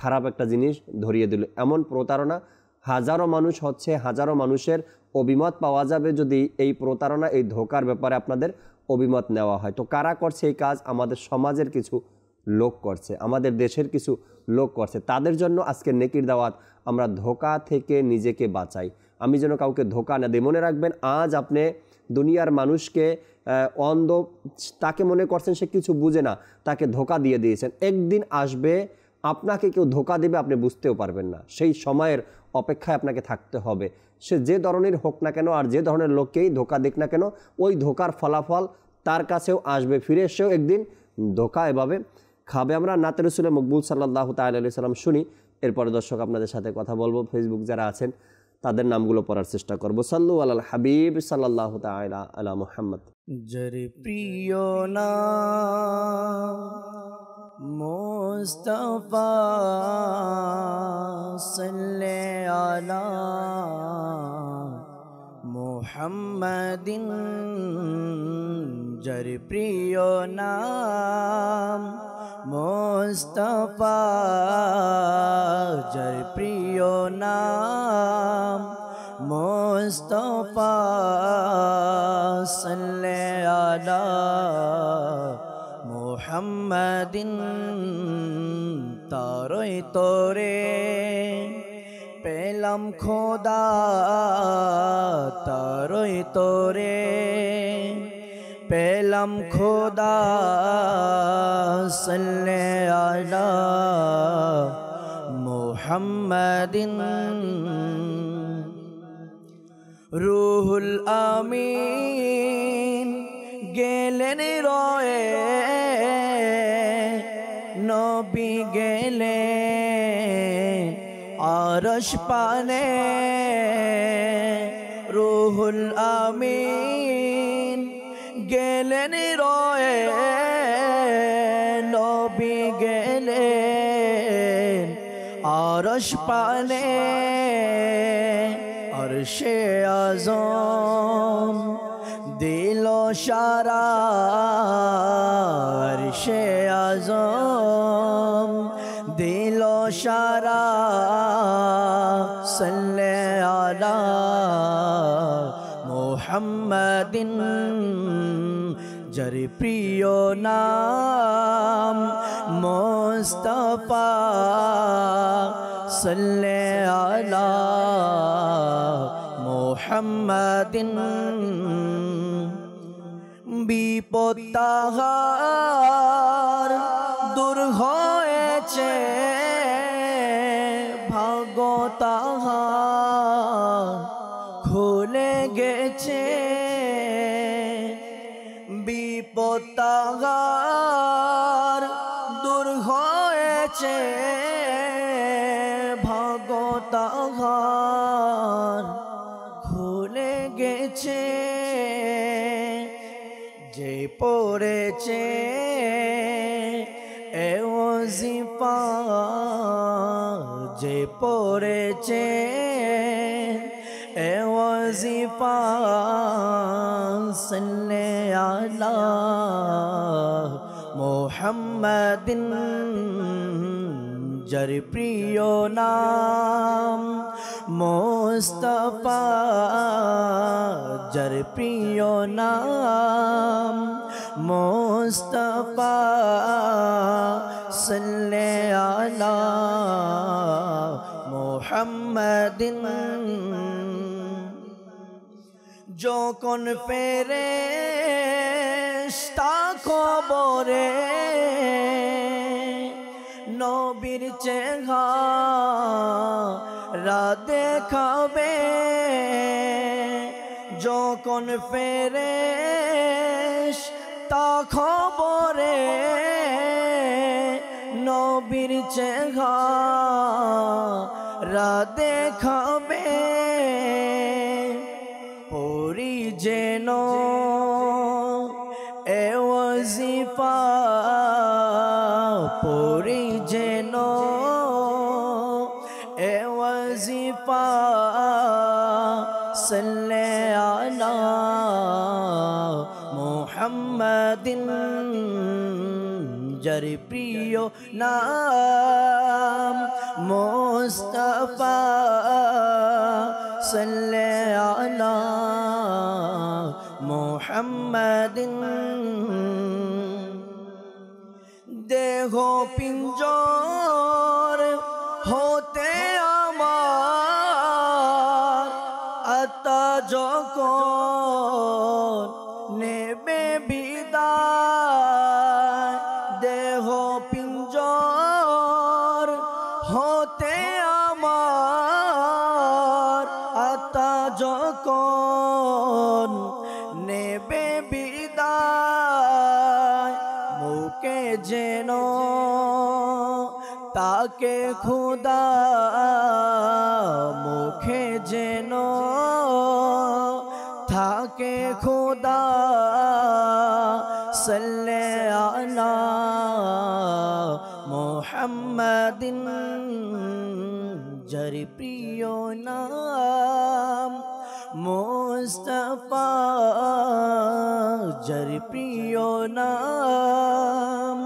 খারাপ একটা জিনিস ধরিয়ে দিল। এমন প্রতারণা হাজারো মানুষ হচ্ছে, হাজারো মানুষের অভিমত পাওয়া যাবে যদি এই প্রতারণা, এই ধোঁকার ব্যাপারে আপনাদের অভিমত নেওয়া হয়। তো কারা করছে এই কাজ? আমাদের সমাজের কিছু লোক করছে, আমাদের দেশের কিছু লোক করছে। তাদের জন্য আজকে নেকির দাওয়াত, আমরা ধোঁকা থেকে নিজেকে বাঁচাই, আমি যেন কাউকে ধোঁকা না দিই। মনে রাখবেন, আজ আপনি দুনিয়ার মানুষকে অন্ধ, তাকে মনে করছেন সে কিছু বুঝে না, তাকে ধোঁকা দিয়ে দিয়েছেন। একদিন আসবে আপনাকে কেউ ধোঁকা দেবে, আপনি বুঝতেও পারবেন না। সেই সময়ের অপেক্ষায় আপনাকে থাকতে হবে। সে যে ধরনের হোক না কেন আর যে ধরনের লোককেই ধোঁকা দিক না কেন, ওই ধোঁকার ফলাফল তার কাছেও আসবে, ফিরে এসেও একদিন ধোঁকা এভাবে খাবে। আমরা নাতে রসুল মকবুল সাল্লাল্লাহু তাআলা আলাইহি সাল্লাম শুনি, এরপরে দর্শক আপনাদের সাথে কথা বলবো। ফেসবুক যারা আছেন তাদের নামগুলো পড়ার চেষ্টা করবো। সাল্লু আলাল হাবিব সাল্লাল্লাহু তাআলা আলা মুহাম্মদ। যার প্রিয় নাম মুস্তাফা সাল্লাল্লাহু আলা মুহাম্মাদিন, যার প্রিয় নাম মুস্তাফা, যার প্রিয় নাম মুস্তাফা সাল্লাল্লাহু আলা মুহাম্মাদিন, তারই তোরে পেলাম খোদা, তারই তোরে পেলাম খোদা সাল্লাল্লাহু আলা মুহাম্মাদিন। রুহুল আমিন গেলেন রয়ে, নবী গেলেন আরশ পানে। রুহুল আমিন গেলেন রয়ে, নবী গেলেন আরশ পানে। আরশে আযম দিল সারা, আরশে আযম দিল সারা। সাল্লে আলা মুহাম্মাদিন, যার প্রিয় নাম মুস্তাফা। সাল্লে আলা মুহাম্মাদিন। বিপদ তাহার দূর হয়েছে, ভাগ্য তাহার খুলে গেছে। বিপদ তাহার দূর হয়েছে, ভাগ্য তাহার খুলে গেছে। যে পড়েছে এ ওয়াজিফা, যে পড়েছে এ ওয়াজিফা। সাল্লে আলা মুহাম্মাদিন, যার প্রিয় নাম মুস্তাফা, যার প্রিয় নাম মুস্তাফা। সাল্লে আলা মুহাম্মাদিন। যখন ফেরেশতা কবরে নবীর চেহারা দেখাবে, যখন ফেরেশতা কবরে নবীর চেহারা দেখাবে। পড়ি যেন এ ওয়াজিফা, পড়ি যেন এ ওয়াজিফা। সাল্লে আলা মুহাম্মাদিন, যার প্রিয় নাম মুস্তাফা। সাল্লে আলা মুহাম্মাদিন। দেহ পিঞ্জর হতে আমার, আত্মা যখন নেবে বিদায়। দেহ পিঞ্জর হতে আমার, আত্মা যখন নেবে বিদায়। মুখে যেন তাকে খোদা, মুখে যেন থাকে খোদা। সাল্লে আলা মুহাম্মাদিন, যার প্রিয় নাম মুস্তাফা, যার প্রিয় নাম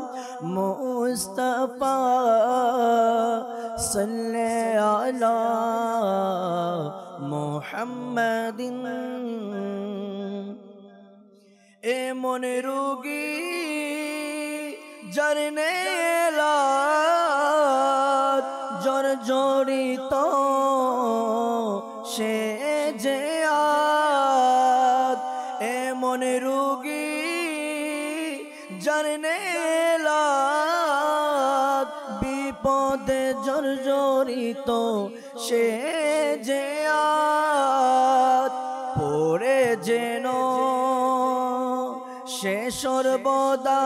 মুস্তাফা। সাল্লে আলা মুহাম্মাদিন। এমন রোগী যার নেলাত জর্জরিত, সে যে আদ। এমন রোগী যার নেলাত বিপদে জর্জরিত, সে যে আদ। সে সর্বদা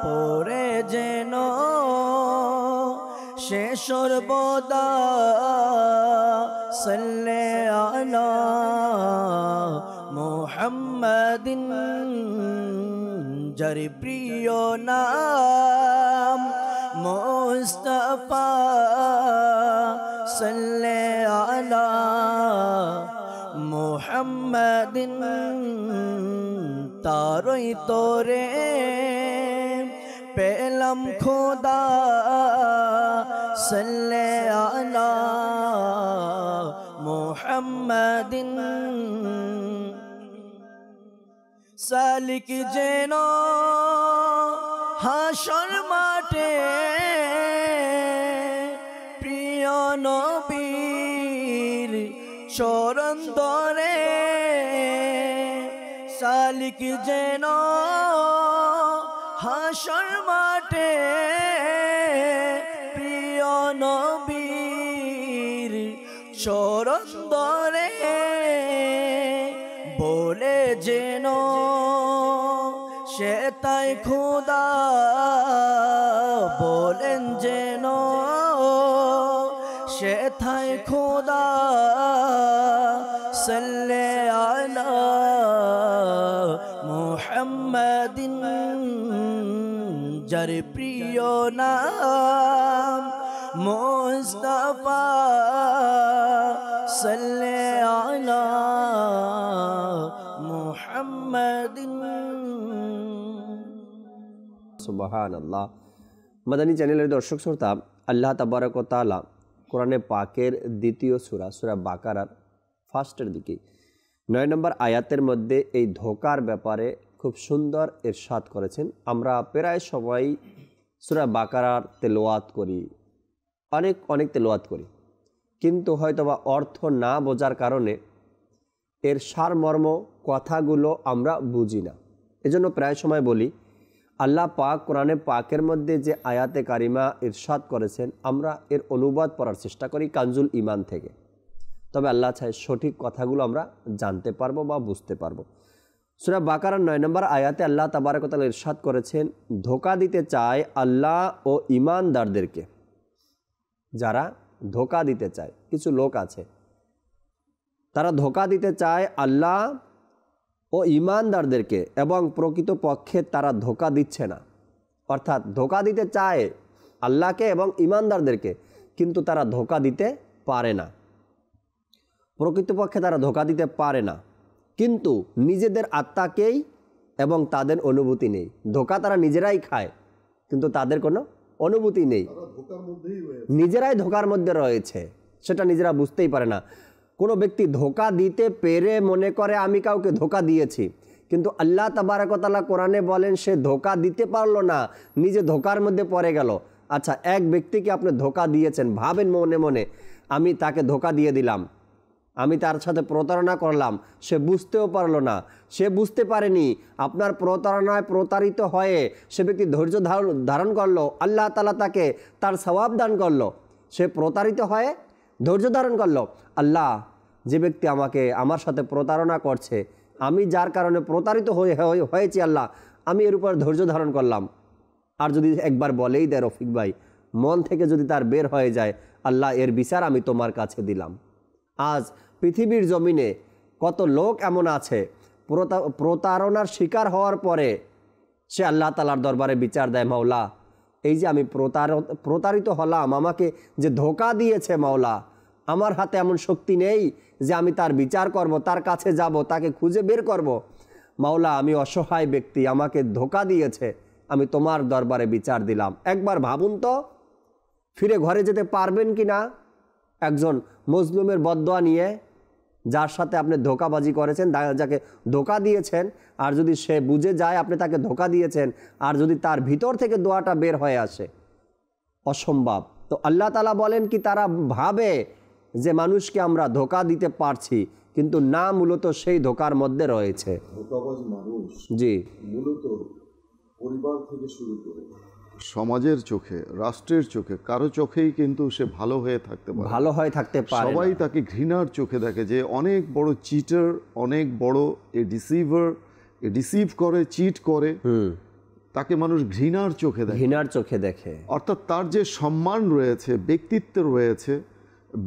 পড়ে যেন, সে সর্বদা সাল্লে আলা মুহাম্মাদিন, যার প্রিয় নাম মুস্তাফা সাল্লে আলা মুহাম্মাদিন, তারই তোরে পেলাম খোদা সাল্লে আলা মুহাম্মাদিন। সালিক যেন হাসর মাঠে প্রিয় নবীর চরণ ধরে, সালিক যেন হাসর মাঠে প্রিয় নবীর চরণ ধরে, বলে যেন সে তাই খোদা, বলেন যেন সে তাই খোদা সাল্লে আলা মুহাম্মাদিন, যার প্রিয় নাম মুস্তাফা সাল্লে আলা মুহাম্মাদিন। সুবহানাল্লাহ। মাদানী চ্যানেলের দর্শক শ্রোতা, আল্লাহ তাবারক ওয়া তাআলা কোরআনে পাকের দ্বিতীয় সূরা সূরা বাকারার ফার্স্টের দিকে 9 নম্বর আয়াতের মধ্যে এই ধোকার ব্যাপারে খুব সুন্দর ইরশাদ করেছেন। আমরা প্রায় সবাই সূরা বাকারার তেলাওয়াত করি, অনেক তেলাওয়াত করি, কিন্তু হয়তোবা অর্থ না বোঝার কারণে এর সারমর্ম কথাগুলো আমরা বুঝি না। এজন্য প্রায় সময় বলি, আল্লাহ পাক কোরআনে পাকের মধ্যে যে আয়াতে কারিমা ইরশাদ করেছেন, আমরা এর অনুবাদ পড়ার চেষ্টা করি কানজুল ঈমান থেকে। তবে আল্লাহ চায় সঠিক কথাগুলো আমরা জানতে পারবো বা বুঝতে পারবো। সূরা বাকারার 9 নম্বর আয়াতে আল্লাহ তাবারক ওয়া তাআলা ইরশাদ করেছেন, ধোঁকা দিতে চায় আল্লাহ ও ঈমানদারদেরকে। যারা ধোঁকা দিতে চায়, কিছু লোক আছে তারা ধোঁকা দিতে চায় আল্লাহ ও ঈমানদারদেরকে, এবং প্রকৃতপক্ষে তারা ধোঁকা দিচ্ছে না। অর্থাৎ ধোঁকা দিতে চায় আল্লাহকে এবং ঈমানদারদেরকে, কিন্তু তারা ধোঁকা দিতে পারে না। প্রকৃতপক্ষে তারা ধোঁকা দিতে পারে না, কিন্তু নিজেদের আত্মাকেই এবং তাদের অনুভূতি নেই। ধোঁকা তারা নিজেরাই খায়, কিন্তু তাদের কোনো অনুভূতি নেই, নিজেরাই ধোঁকার মধ্যে রয়েছে, সেটা নিজেরা বুঝতেই পারে না। কোনো ব্যক্তি ধোঁকা দিতে পেরে মনে করে আমি কাউকে ধোঁকা দিয়েছি, কিন্তু আল্লাহ তাবারক ওয়া তাআলা কোরআনে বলেন সে ধোঁকা দিতে পারলো না, নিজে ধোঁকার মধ্যে পড়ে গেল। আচ্ছা, এক ব্যক্তিকে আপনি ধোঁকা দিয়েছেন, ভাবেন মনে মনে আমি তাকে ধোঁকা দিয়ে দিলাম, আমি তার সাথে প্রতারণা করলাম, সে বুঝতেও পারলো না, সে বুঝতে পারেনি আপনার প্রতারণায় প্রতারিত হয়ে সে ব্যক্তি ধৈর্য ধারণ করলো, আল্লাহ তাআলা তাকে তার সওয়াব দান করলো। সে প্রতারিত হয়ে ধৈর্য ধারণ করলো। আল্লাহ, যে ব্যক্তি আমার সাথে প্রতারণা করছে, আমি যার কারণে প্রতারিত হয়েছি, আল্লাহ আমি এর উপর ধৈর্য ধারণ করলাম। আর যদি একবার বলেই দেয় রফিক ভাই, মন থেকে যদি তার বের হয়ে যায়, আল্লাহ এর বিচার আমি তোমার কাছে দিলাম। আজ পৃথিবীর জমিনে কত লোক এমন আছে প্রতারণার শিকার হওয়ার পরে সে আল্লাহ তাআলার দরবারে বিচার দেয়, মাওলা এই যে আমি প্রতারিত হলাম, আমাকে যে ধোঁকা দিয়েছে মাওলা, আমার হাতে এমন শক্তি নেই যে আমি তার বিচার করব, তার কাছে যাব, তাকে খুঁজে বের করব। মাওলা আমি অসহায় ব্যক্তি, আমাকে ধোঁকা দিয়েছে, আমি তোমার দরবারে বিচার দিলাম। একবার ভাবুন তো, ফিরে ঘরে যেতে পারবেন কি না একজন মজলুমের বদদোয়া নিয়ে, যার সাথে আপনি ধোঁকাবাজি করেছেন, যাকে ধোঁকা দিয়েছেন, আর যদি সে বুঝে যায় আপনি তাকে ধোঁকা দিয়েছেন, আর যদি তার ভিতর থেকে দোয়াটা বের হয়ে আসে, অসম্ভব। তো আল্লাহ তাআলা বলেন কি, তারা ভাবে যে মানুষকে আমরা ধোঁকা দিতে পারছি, কিন্তু না, মূলত সেই ধোঁকার মধ্যে রয়েছে। ধোঁকাবাজ মানুষ জি মূলত পরিবার থেকে শুরু করে সমাজের চোখে, রাষ্ট্রের চোখে, কারো চোখেই কিন্তু সে ভালো হয়ে থাকতে পারে। সবাই তাকে ঘৃণার চোখে দেখে, যে অনেক বড় চিটার, অনেক বড় এ ডিসিভার, রিসিভ করে, চিট করে, তাকে মানুষ ঘৃণার চোখে দেখে, ঘৃণার চোখে দেখে। অর্থাৎ তার যে সম্মান রয়েছে, ব্যক্তিত্ব রয়েছে,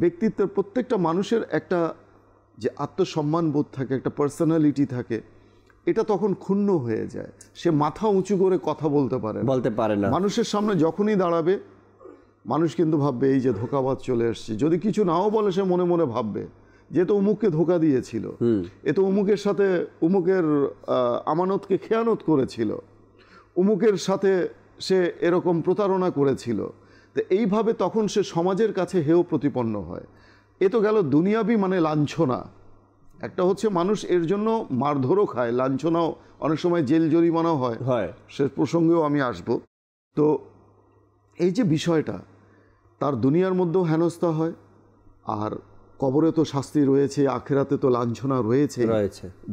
ব্যক্তিত্বের প্রত্যেকটা মানুষের একটা যে আত্মসম্মান বোধ থাকে, একটা পার্সোনালিটি থাকে, এটা তখন ক্ষুণ্ণ হয়ে যায়। সে মাথা উঁচু করে কথা বলতে পারে না। মানুষের সামনে যখনই দাঁড়াবে, মানুষ কিন্তু ভাববে এই যে ধোঁকাবাজ চলে এসছে। যদি কিছু নাও বলে, সে মনে মনে ভাববে যে তো অমুককে ধোঁকা দিয়েছিল, এ তো অমুকের সাথে অমুকের আমানতকে খেয়ানত করেছিল, অমুকের সাথে সে এরকম প্রতারণা করেছিল। তো এইভাবে তখন সে সমাজের কাছে হেয় প্রতিপন্ন হয়। এ তো গেল দুনিয়াবি মানে লাঞ্ছনা। একটা হচ্ছে মানুষ এর জন্য মারধরও খায়, লাঞ্ছনাও, অনেক সময় জেল জরিমানাও হয়, সে প্রসঙ্গেও আমি আসব। তো এই যে বিষয়টা, তার দুনিয়ার মধ্যেও হেনস্থা হয়, আর কবরে তো শাস্তি রয়েছে, আখেরাতে তো লাঞ্ছনা রয়েছে,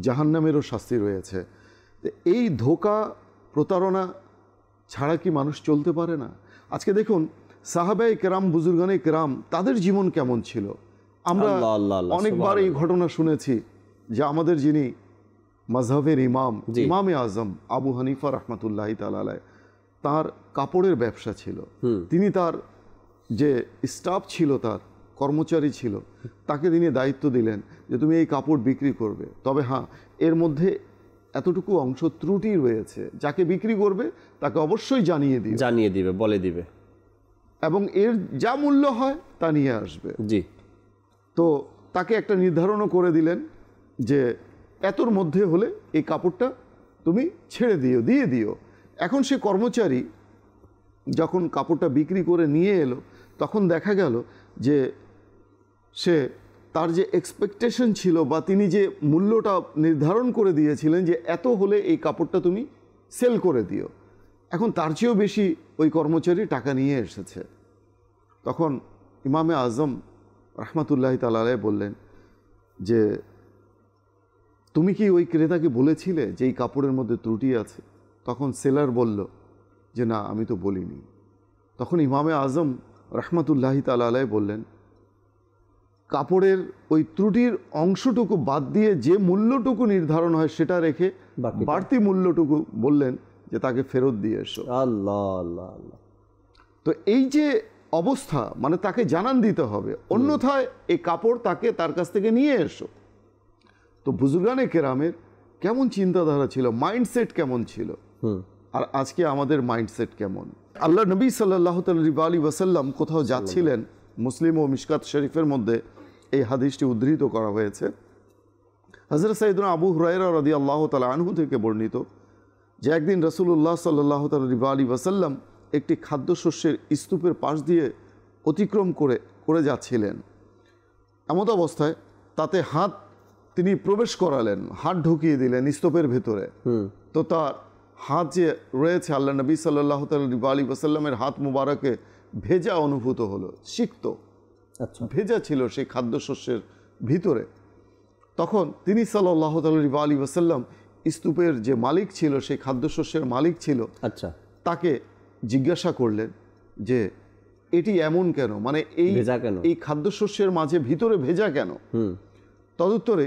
জাহান্নামেরও শাস্তি রয়েছে। এই ধোঁকা, প্রতারণা ছাড়া কি মানুষ চলতে পারে না? আজকে দেখুন সাহাবায়ে কেরাম, বুজুর্গানে কেরাম, তাদের জীবন কেমন ছিল। আমরা অনেকবার এই ঘটনা শুনেছি যে আমাদের যিনি মাযহাবের ইমাম, ইমামে আজম আবু হানিফা রাহমাতুল্লাহি তাআলা আলাইহি, তার কাপড়ের ব্যবসা ছিল। তিনি তার যে স্টাফ ছিল, তার কর্মচারী ছিল, তাকে তিনি দায়িত্ব দিলেন যে তুমি এই কাপড় বিক্রি করবে, তবে হ্যাঁ, এর মধ্যে এতটুকু অংশ ত্রুটি রয়েছে, যাকে বিক্রি করবে তাকে অবশ্যই জানিয়ে দিবে, বলে দিবে, এবং এর যা মূল্য হয় তা নিয়ে আসবে। তো তাকে একটা নির্ধারণও করে দিলেন যে এতর মধ্যে হলে এই কাপড়টা তুমি ছেড়ে দিয়ে দিও। এখন সে কর্মচারী যখন কাপড়টা বিক্রি করে নিয়ে এলো, তখন দেখা গেল যে সে তার যে এক্সপেকটেশন ছিল, বা তিনি যে মূল্যটা নির্ধারণ করে দিয়েছিলেন যে এত হলে এই কাপড়টা তুমি সেল করে দিও, এখন তার চেয়েও বেশি ওই কর্মচারী টাকা নিয়ে এসেছে। তখন ইমামে আজম রাহমাতুল্লাহি তাআলা আলাইহি বললেন যে তুমি কি ওই ক্রেতাকে বলেছিলে যে এই কাপড়ের মধ্যে ত্রুটি আছে? তখন সেলার বলল যে না, আমি তো বলিনি। তখন ইমামে আজম রাহমাতুল্লাহি তাআলা আলাইহি বললেন, কাপড়ের ওই ত্রুটির অংশটুকু বাদ দিয়ে যে মূল্যটুকু নির্ধারণ হয় সেটা রেখে বাড়তি মূল্যটুকু বললেন যে তাকে ফেরত দিয়ে এসো। আল্লাহ আল্লাহ আল্লাহ। তো এই যে অবস্থা, মানে তাকে জানান দিতে হবে, অন্যথায় এই কাপড় তাকে তার কাছ থেকে নিয়ে এসো। তো বুজুর্গানে কেরামের কেমন চিন্তাধারা ছিল, মাইন্ডসেট কেমন ছিল, আর আজকে আমাদের মাইন্ডসেট কেমন? আল্লাহ নবী সাল্লাল্লাহু আলাইহি ওয়াসাল্লাম কোথাও যাচ্ছিলেন, মুসলিম ও মিশকাত শরীফের মধ্যে এই হাদিসটি উদ্ধৃত করা হয়েছে। হযরত সাইয়েদনা আবু হুরায়রা রাদিয়াল্লাহু তাআলা আনহু থেকে বর্ণিত যে একদিন রাসূলুল্লাহ সাল্লাল্লাহু আলাইহি ওয়াসাল্লাম একটি খাদ্যশস্যের স্তূপের পাশ দিয়ে অতিক্রম করে যাচ্ছিলেন। এমত অবস্থায় তাতে হাত তিনি প্রবেশ করালেন, হাত ঢুকিয়ে দিলেন স্তূপের ভেতরে। তো তার হাত যে রয়েছে, আল্লাহ নবী সাল্লাল্লাহু আলাইহি ওয়াসাল্লামের হাত মুবারকে ভেজা অনুভূত হলো, সিক্ত, ভেজা ছিল সেই খাদ্যশস্যের ভিতরে। তখন তিনি সাল্লাল্লাহু আলাইহি ওয়াসাল্লাম স্তূপের যে মালিক ছিল, সেই খাদ্যশস্যের মালিক ছিল, তাকে জিজ্ঞাসা করলেন যে এটি এমন কেন, মানে এই খাদ্যশস্যের মাঝে ভিতরে ভেজা কেন? তদুত্তরে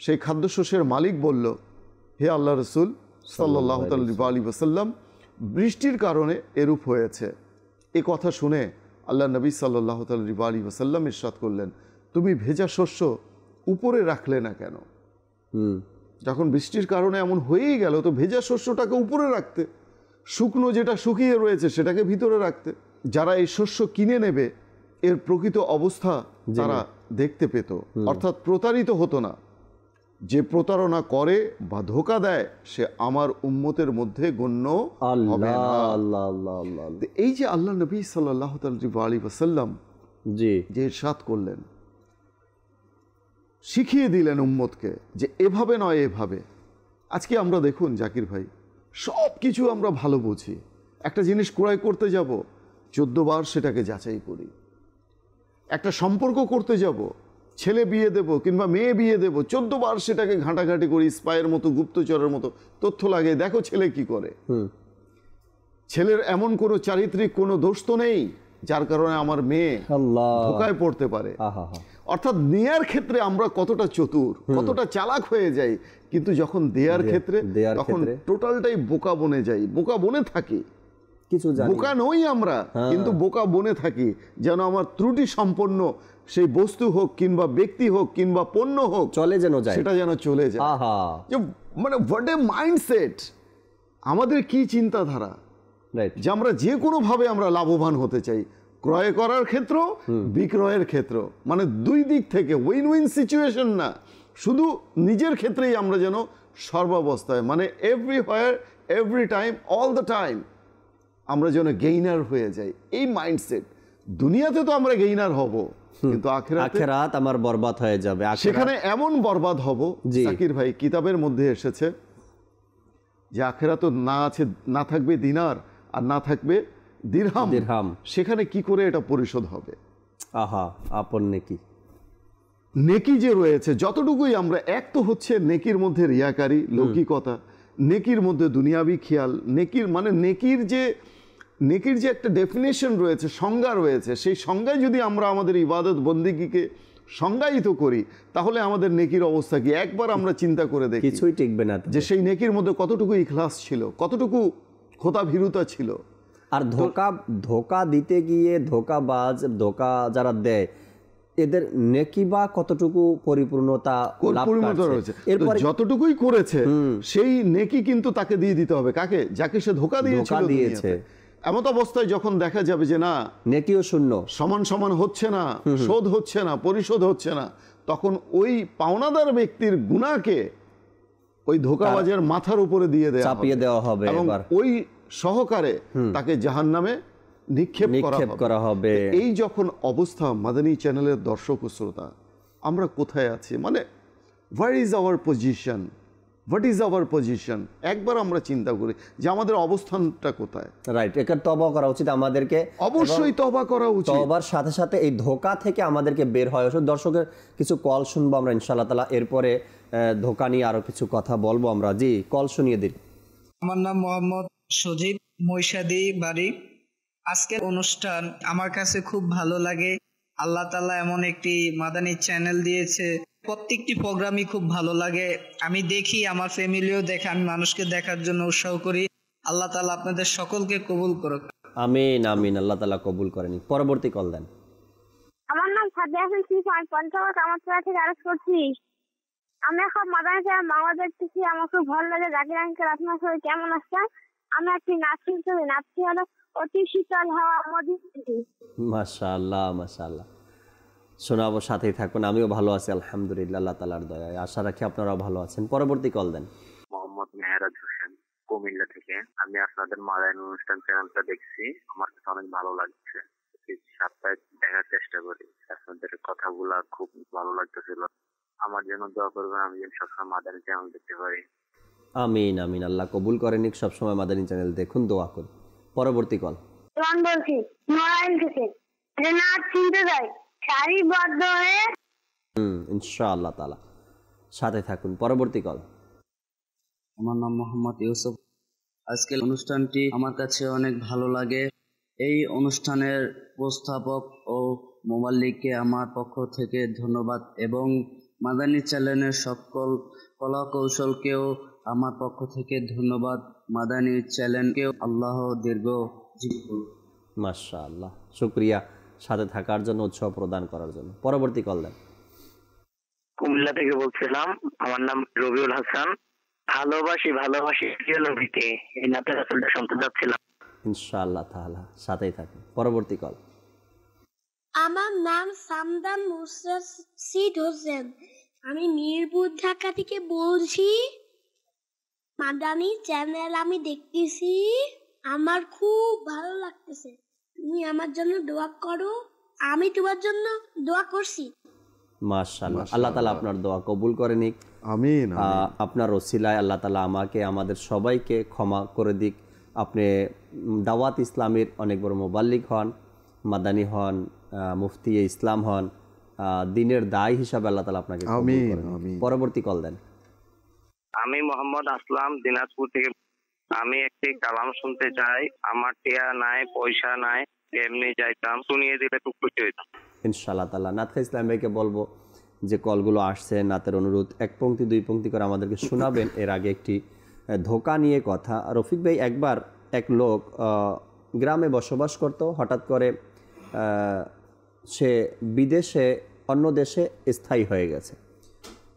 সেই খাদ্যশস্যের মালিক বলল, হে আল্লাহ রাসূল সাল্লাল্লাহু আলাইহি ওয়াসাল্লাম, বৃষ্টির কারণে এরূপ হয়েছে। এ কথা শুনে আল্লাহ নবী সাল্লাল্লাহু আলাইহি ওয়াসাল্লাম ইরশাদ করলেন, তুমি ভেজা শস্য উপরে রাখলে না কেন? যখন বৃষ্টির কারণে এমন হয়েই গেল, তো ভেজা শস্যটাকে উপরে রাখতে, শুকনো যেটা শুকিয়ে রয়েছে সেটাকে ভিতরে রাখতে। যারা এই শস্য কিনে নেবে এর প্রকৃত অবস্থা তারা দেখতে পেত, অর্থাৎ প্রতারিত হতো না। যে প্রতারণা করে বা ধোঁকা দেয় সে আমার উম্মতের মধ্যে গণ্য হবে না। এই যে আল্লাহ নবী সাল্লাল্লাহু আলাইহি ওয়াসাল্লাম যে ইরশাদ করলেন, শিখিয়ে দিলেন উম্মতকে যে এভাবে নয় এভাবে। আজকে আমরা দেখুন জাকির ভাই, সব কিছু আমরা ভালো বুঝি, একটা জিনিস ক্রয় করতে যাব 14 বার সেটাকে যাচাই করি, একটা সম্পর্ক করতে যাব, ছেলে বিয়ে দেব কিংবা মেয়ে বিয়ে দেব, 14 বার সেটাকে ঘাঁটাঘাঁটি করি, স্পাইয়ের মতো, গুপ্তচরের মতো তথ্য লাগে, দেখো ছেলে কি করে। ছেলের এমন কোনো চারিত্রিক কোনো দোষ তো নেই যার কারণে আমার মেয়ে ধোঁকায় পড়তে পারে। অর্থাৎ নেয়ার ক্ষেত্রে আমরা কতটা চতুর, কতটা চালাক হয়ে যাই, কিন্তু যখন দেয়ার ক্ষেত্রে তখন টোটালটাই বোকা বনে যাই, বোকা বনে থাকি। কিছু বোকা নই আমরা, কিন্তু বোকা বনে থাকি, যেন আমার ত্রুটি সম্পন্ন সেই বস্তু হোক কিংবা ব্যক্তি হোক কিংবা পণ্য হোক চলে যেন যায়, সেটা যেন চলে যায়। যে মানে হোয়াট এ মাইন্ডসেট, আমাদের কি চিন্তাধারা, যে আমরা যে কোনো ভাবে আমরা লাভবান হতে চাই, ক্রয় করার ক্ষেত্র, বিক্রয়ের ক্ষেত্র, মানে দুই দিক থেকে উইন উইন সিচুয়েশন না, শুধু নিজের ক্ষেত্রেই আমরা যেন সর্বাবস্থায়, মানে everywhere, every time, all the time আমরা যেন গেইনার হয়ে যাই। এই মাইন্ডসেট, দুনিয়াতে তো আমরা গেইনার হব, কিন্তু আখিরাত আমার বরবাদ হয়ে যাবে, সেখানে এমন বরবাদ হব। জাকির ভাই, কিতাবের মধ্যে এসেছে যে আখিরাতে না আছে, না থাকবে দিনার আর না থাকবে দিরহাম, সেখানে কি করে এটা পরিশোধ হবে? আপন নেকি যে রয়েছে যতটুকুই আমরা, এক তো হচ্ছে নেকির মধ্যে রিয়াকারি, লৌকিকতা, নেকির মধ্যে দুনিয়াবি খেয়াল, নেকির মানে নেকির যে একটা ডেফিনেশন রয়েছে, সংজ্ঞা রয়েছে, সেই সংজ্ঞায় যদি আমরা আমাদের ইবাদত বন্দেগীকে সংজ্ঞায়িত করি, তাহলে আমাদের নেকির অবস্থা কি? একবার আমরা চিন্তা করে দেখি, কিছুই টিকবে না, যে সেই নেকির মধ্যে কতটুকু ইখলাস ছিল, কতটুকু খোদা ভীরুতা ছিল। আর ধোকা দিতে গিয়ে ধোকাবাজ, ধোকা যারা দেয়, এদের নেকি বা কতটুকু পরিপূর্ণতা রয়েছে? এরপর যতটুকুই করেছে সেই নেকি কিন্তু তাকে দিয়ে দিতে হবে। কাকে? যাকে সে ধোকা দিয়েছে। এমত অবস্থায় যখন দেখা যাবে যে না, নেকিও শূন্য, সমান সমান হচ্ছে না, শোধ হচ্ছে না, পরিশোধ হচ্ছে না, তখন ওই পাওনাদার ব্যক্তির গুনাহকে ওই ধোকাবাজের মাথার উপরে দিয়ে চাপিয়ে দেওয়া হবে এবং ওই সহকারে তাকে জাহান্নামে নিক্ষেপ করা হবে। এই যখন অবস্থা, মাদানী চ্যানেলের দর্শক ও শ্রোতা, আমরা কোথায় আছি? মানে হোয়াট ইজ আওয়ার পজিশন? একবার আমরা চিন্তা করি যে আমাদের অবস্থানটা কোথায়। রাইট, এটার তওবা করা উচিত আমাদেরকে, অবশ্যই তওবা করা উচিত। তওবার সাথে সাথে এই ধোঁকা থেকে আমাদেরকে বের হয়। দর্শকের কিছু কল শুনবো আমরা ইনশাআল্লাহ তাআলা, এরপরে ধোঁকা নিয়ে আরো কিছু কথা বলবো আমরা। জি, কল শুনিয়ে দিন। আমার নাম মোহাম্মদ সজীব, মহিষাদি বাড়ি। আজকের অনুষ্ঠান আমার কাছে খুব ভালো লাগে। আল্লাহ তাআলা এমন একটি মাদানী চ্যানেল দিয়েছে, প্রত্যেকটি প্রোগ্রামই খুব ভালো লাগে। আমি দেখি, আমার ফ্যামিলিও দেখে, আমি মানুষকে দেখার জন্য উৎসাহ করি। আল্লাহ তাআলা আপনাদের সকলকে কবুল করুক। আমিন আমিন, আল্লাহ তাআলা কবুল করেন। পরবর্তী কল দেন। আমার নাম সাদিয়া হোসেন, পঞ্চগড় কামারপাড়া থেকে আরজ করছি। আমি এখন মাদানী চ্যানেল বাংলা দেখতেছি, আমার খুব ভালো লাগে। জাকির আঙ্কেল, আপনার সবাই কেমন আছেন? আমি একটি নাচি হলো অতি শীতল হাওয়া মদিনা। মাশাআল্লাহ মাশাআল্লাহ, শোনাবো, সাথেই থাকুন। আমিও ভালো আছি আলহামদুলিল্লাহ, আল্লাহ তাআলার দয়ায়। আশা রাখি আপনারাও ভালো আছেন। পরবর্তী কল দেন। মোহাম্মদ মেহেরাজ হোসেন, কুমিল্লা থেকে। আমি আপনাদের মাদানী অনুষ্ঠান চ্যানেলটা দেখছি, আমার কাছে অনেক ভালো লাগছে। সপ্তাহে দেখার চেষ্টা করি, আপনাদের কথাগুলা খুব ভালো লাগতেছিল। আমার জন্য দোয়া করবেন, আমি যেন সবসময় মাদানী চ্যানেল দেখতে পারি। আমিন আমিন, আল্লাহ কবুল করেন। সবসময় মাদানী চ্যানেল দেখুন, দোয়া করুন। পরবর্তী কল। বলছি নরাইল থেকে, না চিনতে যাই সারিবদ্ধ হয়ে। ইনশাআল্লাহ তাআলা, সাথে থাকুন। পরবর্তী কল। আমার নাম মোহাম্মদ ইউসুফ। আজকের অনুষ্ঠানটি আমার কাছে অনেক ভালো লাগে। এই অনুষ্ঠানের উপস্থাপক ও মোবাল্লিককে আমার পক্ষ থেকে ধন্যবাদ, এবং মাদানী চ্যানেলের সকল কলা কৌশলকেও আমার পক্ষ থেকে ধন্যবাদ। মাদানী চ্যানেলকেও আল্লাহ দীর্ঘ জীবন। মাশাআল্লাহ, শুকরিয়া সাথে থাকার জন্য, উৎসাহ প্রদান করার জন্য। পরবর্তী কল দেন। কুমিল্লা থেকে বলছিলাম, আমার নাম রবিউল হাসান। ভালোবাসি নবীকে, এই নাতে রাসূলটা শুনতে যাচ্ছিলাম। ইনশাআল্লাহ তাআলা, সাথেই থাকুন। পরবর্তী কল। আমার নাম সামদান মুসাসিদ হোসেন, আমি মিরপুর ঢাকা থেকে বলছি। মাদানী চ্যানেল আমি দেখতেছি, আমার খুব ভালো লাগতেছে। তুমি আমার জন্য দোয়া করো, আমি তোমার জন্য দোয়া করছি। মাশাআল্লাহ, আল্লাহ তাআলা আপনার দোয়া কবুল করে নিক। আমিন। আপনার ওসিলায় আল্লাহ তাআলা আমাকে, আমাদের সবাইকে ক্ষমা করে দিক। আপনি দাওয়াত ইসলামের অনেক বড় মুবাল্লিগ হন, মাদানী হন, মুফতি ইসলাম হন, দিনের দায় হিসাবে আল্লাহ তাআলা আপনাকে কবুল করেন। পরবর্তী কল দেন। আমি মোহাম্মদ আসলাম, দিনাজপুর থেকে। আমি একটি কালাম শুনতে চাই। আমার টিয়া নাই, পয়সা নাই, এমনি যাইতাম, শুনিয়ে দিলে খুব খুশি হইতাম। ইনশাআল্লাহ তাআলা। নাতখা ইসলাম ভাইকে বলবো যে কলগুলো আসছে, নাতের অনুরোধ 1 পংক্তি 2 পংক্তি করে আমাদেরকে শোনাবেন। এর আগে একটি ধোঁকা নিয়ে কথা। রফিক ভাই, একবার এক লোক গ্রামে বসবাস করত, হঠাৎ করে সে বিদেশে অন্য দেশে স্থায়ী হয়ে গেছে।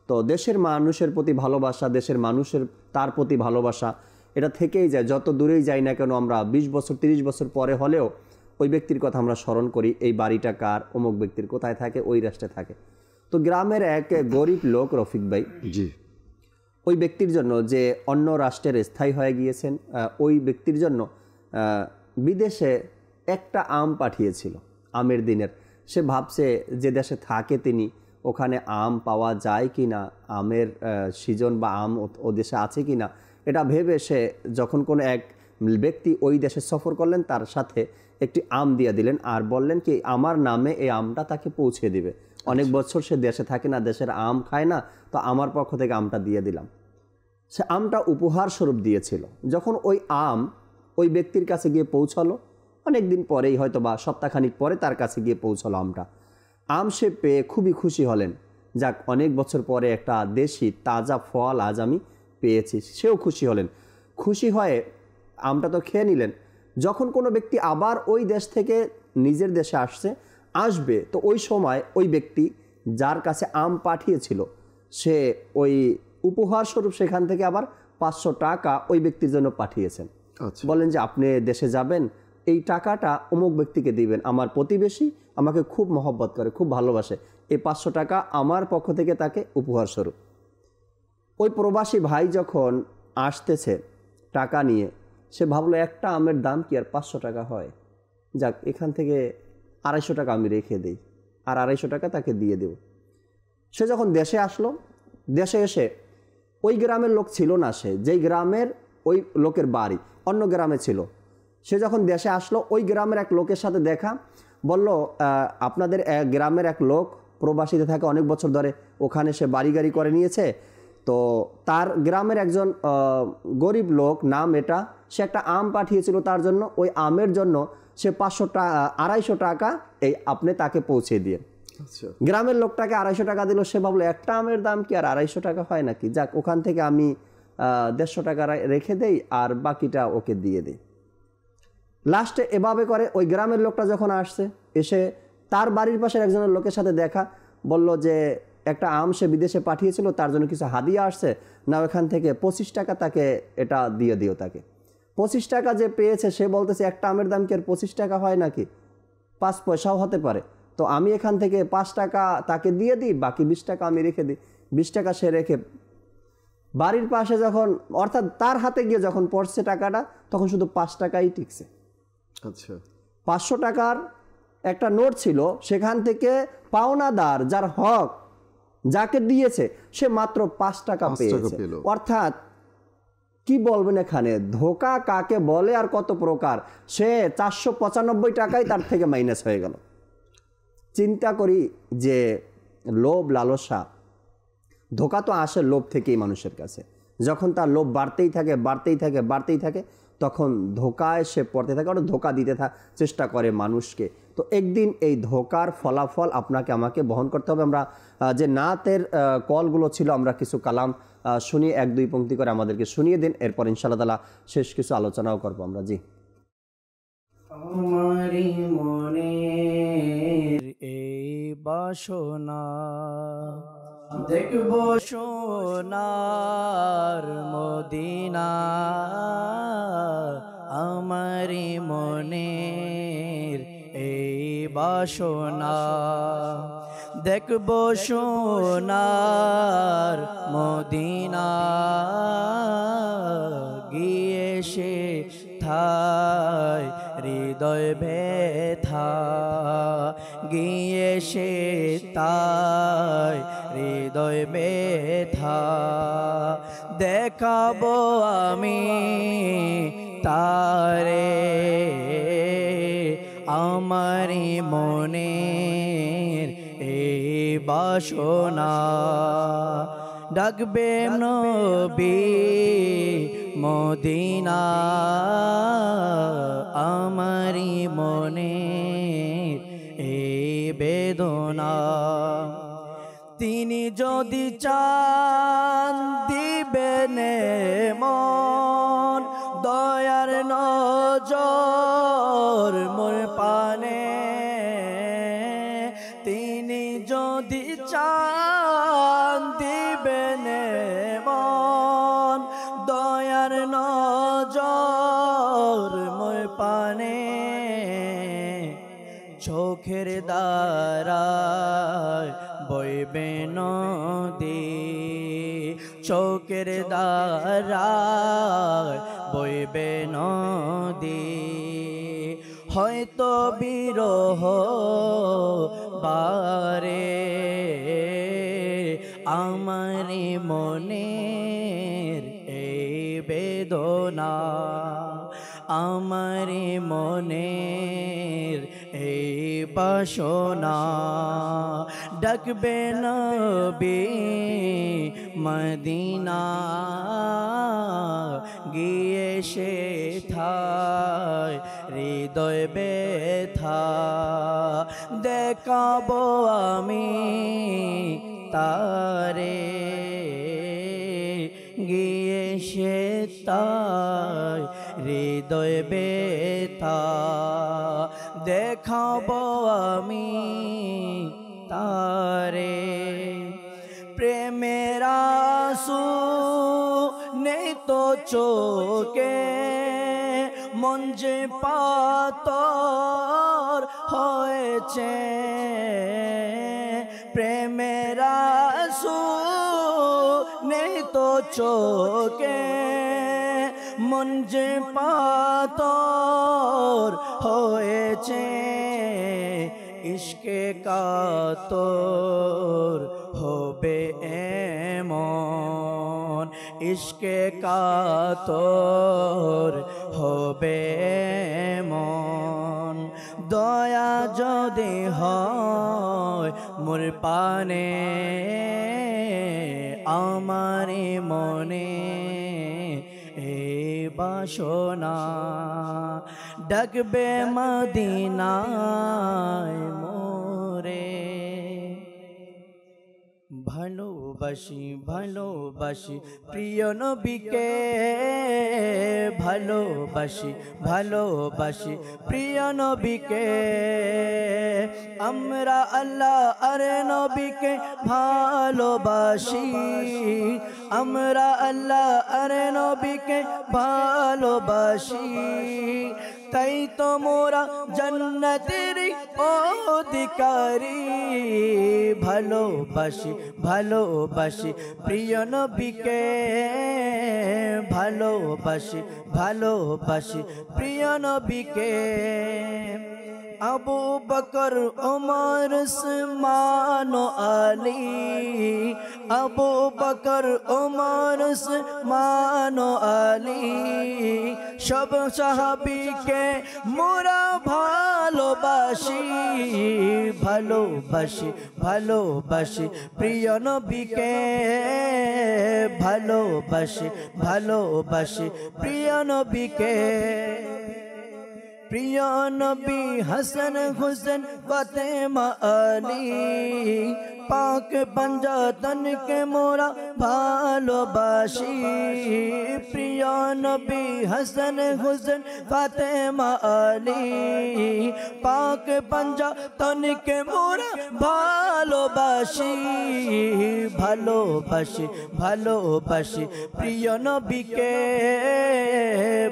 তো দেশের মানুষের প্রতি ভালোবাসা, দেশের মানুষের তার প্রতি ভালোবাসা, এটা থেকেই যায়। যত দূরেই যাই না কেন আমরা 20 বছর 30 বছর পরে হলেও ওই ব্যক্তির কথা আমরা স্মরণ করি, এই বাড়িটা কার, অমুক ব্যক্তির, কোথায় থাকে, ওই রাষ্ট্রে থাকে। তো গ্রামের এক গরিব লোক রফিক ভাই, জি, ওই ব্যক্তির জন্য যে অন্য রাষ্ট্রের স্থায়ী হয়ে গিয়েছেন, ওই ব্যক্তির জন্য বিদেশে একটা আম পাঠিয়েছিল, আমের দিনের। সে ভাবছে যে দেশে থাকে তিনি, ওখানে আম পাওয়া যায় কি না, আমের সিজন বা আম ও দেশে আছে কি না, এটা ভেবে সে যখন কোনো এক ব্যক্তি ওই দেশে সফর করলেন, তার সাথে একটি আম দিয়ে দিলেন আর বললেন কি আমার নামে এই আমটা তাকে পৌঁছে দিবে। অনেক বছর সে দেশে থাকে না, দেশের আম খায় না, তো আমার পক্ষ থেকে আমটা দিয়ে দিলাম। সে আমটা উপহার স্বরূপ দিয়েছিল। যখন ওই আম ওই ব্যক্তির কাছে গিয়ে পৌঁছালো, অনেক দিন পরেই, হয়তো বা সপ্তাহখানিক পরে তার কাছে গিয়ে পৌঁছালো আমটা। আম সে পেয়ে খুবই খুশি হলেন, যাক অনেক বছর পরে একটা দেশি তাজা ফল আজ আমি পেয়েছি। সেও খুশি হলেন। খুশি হয়ে আমটা তো খেয়ে নিলেন। যখন কোনো ব্যক্তি আবার ওই দেশ থেকে নিজের দেশে আসবে, তো ওই সময় ওই ব্যক্তি যার কাছে আম পাঠিয়েছিল, সে ওই উপহার স্বরূপ সেখান থেকে আবার 500 টাকা ওই ব্যক্তির জন্য পাঠিয়েছেন। বলেন যে আপনি দেশে যাবেন, এই টাকাটা অমুক ব্যক্তিকে দিবেন, আমার প্রতিবেশী, আমাকে খুব মহব্বত করে, খুব ভালোবাসে, এই 500 টাকা আমার পক্ষ থেকে তাকে উপহার স্বরূপ। ওই প্রবাসী ভাই যখন আসতেছে টাকা নিয়ে, সে ভাবলো একটা আমের দাম কি আর 500 টাকা হয়, যাক এখান থেকে 250 টাকা আমি রেখে দিই, আর 250 টাকা তাকে দিয়ে দেব। সে যখন দেশে আসলো, দেশে এসে ওই গ্রামের লোক ছিল না, সে যেই গ্রামের ওই লোকের বাড়ি অন্য গ্রামে ছিল। সে যখন দেশে আসলো, ওই গ্রামের এক লোকের সাথে দেখা, বলল আপনাদের গ্রামের এক লোক প্রবাসীতে থাকে অনেক বছর ধরে, ওখানে সে বাড়ি গাড়ি করে নিয়েছে, তো তার গ্রামের একজন গরিব লোক, নাম এটা, সে একটা আম পাঠিয়েছিল তার জন্য, ওই আমের জন্য সে 250 টাকা এই আপনি তাকে পৌঁছে দিয়ে। গ্রামের লোকটাকে 250 টাকা দিল। সে ভাবলো একটা আমের দাম কি আর 250 টাকা হয় নাকি, যাক ওখান থেকে আমি 150 টাকা রেখে দেই আর বাকিটা ওকে দিয়ে দিই। লাস্টে এভাবে করে ওই গ্রামের লোকটা যখন আসছে, এসে তার বাড়ির পাশের একজনের লোকের সাথে দেখা, বলল যে একটা আম সে বিদেশে পাঠিয়েছিল, তার জন্য কিছু হাদিয়া আসছে, না ওখান থেকে 25 টাকা তাকে এটা দিয়ে দিও তাকে। 25 টাকা যে পেয়েছে, সে বলতেছে একটা আমের দাম কি আর 25 টাকা হয় নাকি, 5 পয়সাও হতে পারে, তো আমি এখান থেকে 5 টাকা তাকে দিয়ে দিই, বাকি 20 টাকা আমি রেখে দিই। 20 টাকা সে রেখে বাড়ির পাশে যখন, অর্থাৎ তার হাতে গিয়ে যখন পড়ছে টাকাটা, তখন শুধু 5 টাকাই টিকছে। আচ্ছা, 500 টাকার একটা নোট ছিল, সেখান থেকে পাওনাদার যার হক যাকে দিয়েছে, সে মাত্র 5 টাকা পেয়েছে। অর্থাৎ কি বলবেন এখানে, ধোঁকা কাকে বলে আর কত প্রকার, সে 495 টাকাই তার থেকে মাইনাস হয়ে গেল। চিন্তা করি যে লোভ লালসা, ধোঁকা তো আসে লোভ থেকেই মানুষের কাছে। যখন তার লোভ বাড়তেই থাকে, তখন ধোঁকায় সে পড়তে থাকে, ওটা ধোঁকা দিতে চেষ্টা করে মানুষকে। তো একদিন এই ধোঁকার ফলাফল আপনাকে আমাকে বহন করতে হবে। আমরা যে নাতের কলগুলো ছিল, আমরা কিছু কালাম শুনিয়ে 1-2 পংক্তি করে আমাদেরকে শুনিয়ে দিন, এরপর ইনশাআল্লাহ তাআলা শেষ কিছু আলোচনাও করবো আমরা। জি, আমারি মনের এই বাসনা, দেখব সোনার মদিনা, আমারি মনের এই বাসনা, দেখব সোনার মদিনা, গিয়ে সে থায় হৃদয় ব্যথা, গিয়ে সে তাই হৃদয় ব্যথা, দেখাবো আমি তারে আমারি মনের এই বাসনা, ডাকবে নবী মদিনা, আমারি মনের এই বেদনা। বেদনা। তিনি যদি চান দিবেন মন, দয়ার নজর মোর পানে। তিনি যদি চান দিবেন মন, দয়ার নজর মোর পানে। চোখের দ্বারায় বইবে নদী, চোখের দ্বারায় বইবে নদী। হয়তো বিরহ বারে আমার মনের এই বেদনা, আমার মনের এই বাসনা। ডাকবে নবী মদিনা, গিয়ে সেথায় হৃদয় ব্যথা। দেখাবো আমি তারে, গিয়ে সেথায় হৃদয় ব্যথা। দেখাবো আমি তারে। প্রেমের আঁসু নেই তো চোখে, মন যে পাথর হয়েছে। প্রেমের আঁসু নেই তো চোখে, মন যে পাথর হয়েছে। ইশকে কাতর হবে এমন, ইশকে কাতর হবে এমন। দয়া যদি হয় মোর পানে, আমার মনে এই বাসনা। ডাকবে মদিনায় মোরে। ভালোবাসি ভালোবাসি প্রিয় নবীকে, ভালোবাসি ভালোবাসি প্রিয় নবীকে। আমরা আল্লাহ আর নবীকে ভালোবাসি, আমরা আল্লাহ আর নবীকে ভালোবাসি। তাই তো মোরা জান্নাতের অধিকারী। ভালোবাসি ভালোবাসি প্রিয় নবীকে, ভালোবাসি ভালোবাসি প্রিয় নবীকে। আবু বকর ওমর উসমান আলী, আবু বকর ওমর উসমান আলী। সব সাহাবীকে মোরা ভালোবাসি, ভালোবাসি ভালোবাসি প্রিয় নবীকে, ভালোবাসি ভালোবাসি প্রিয় নবীকে। প্রিয় নবী হাসান হুসেন ফাতেমা আলী, পাক পঞ্জাতনকে মোরা ভালোবাসি। প্রিয় নবী হাসান হুসেন ফাতেমা আলী, পাক পঞ্জাতনকে মোরা ভালোবাসি। ভালোবাসি ভালোবাসি প্রিয় নবীকে,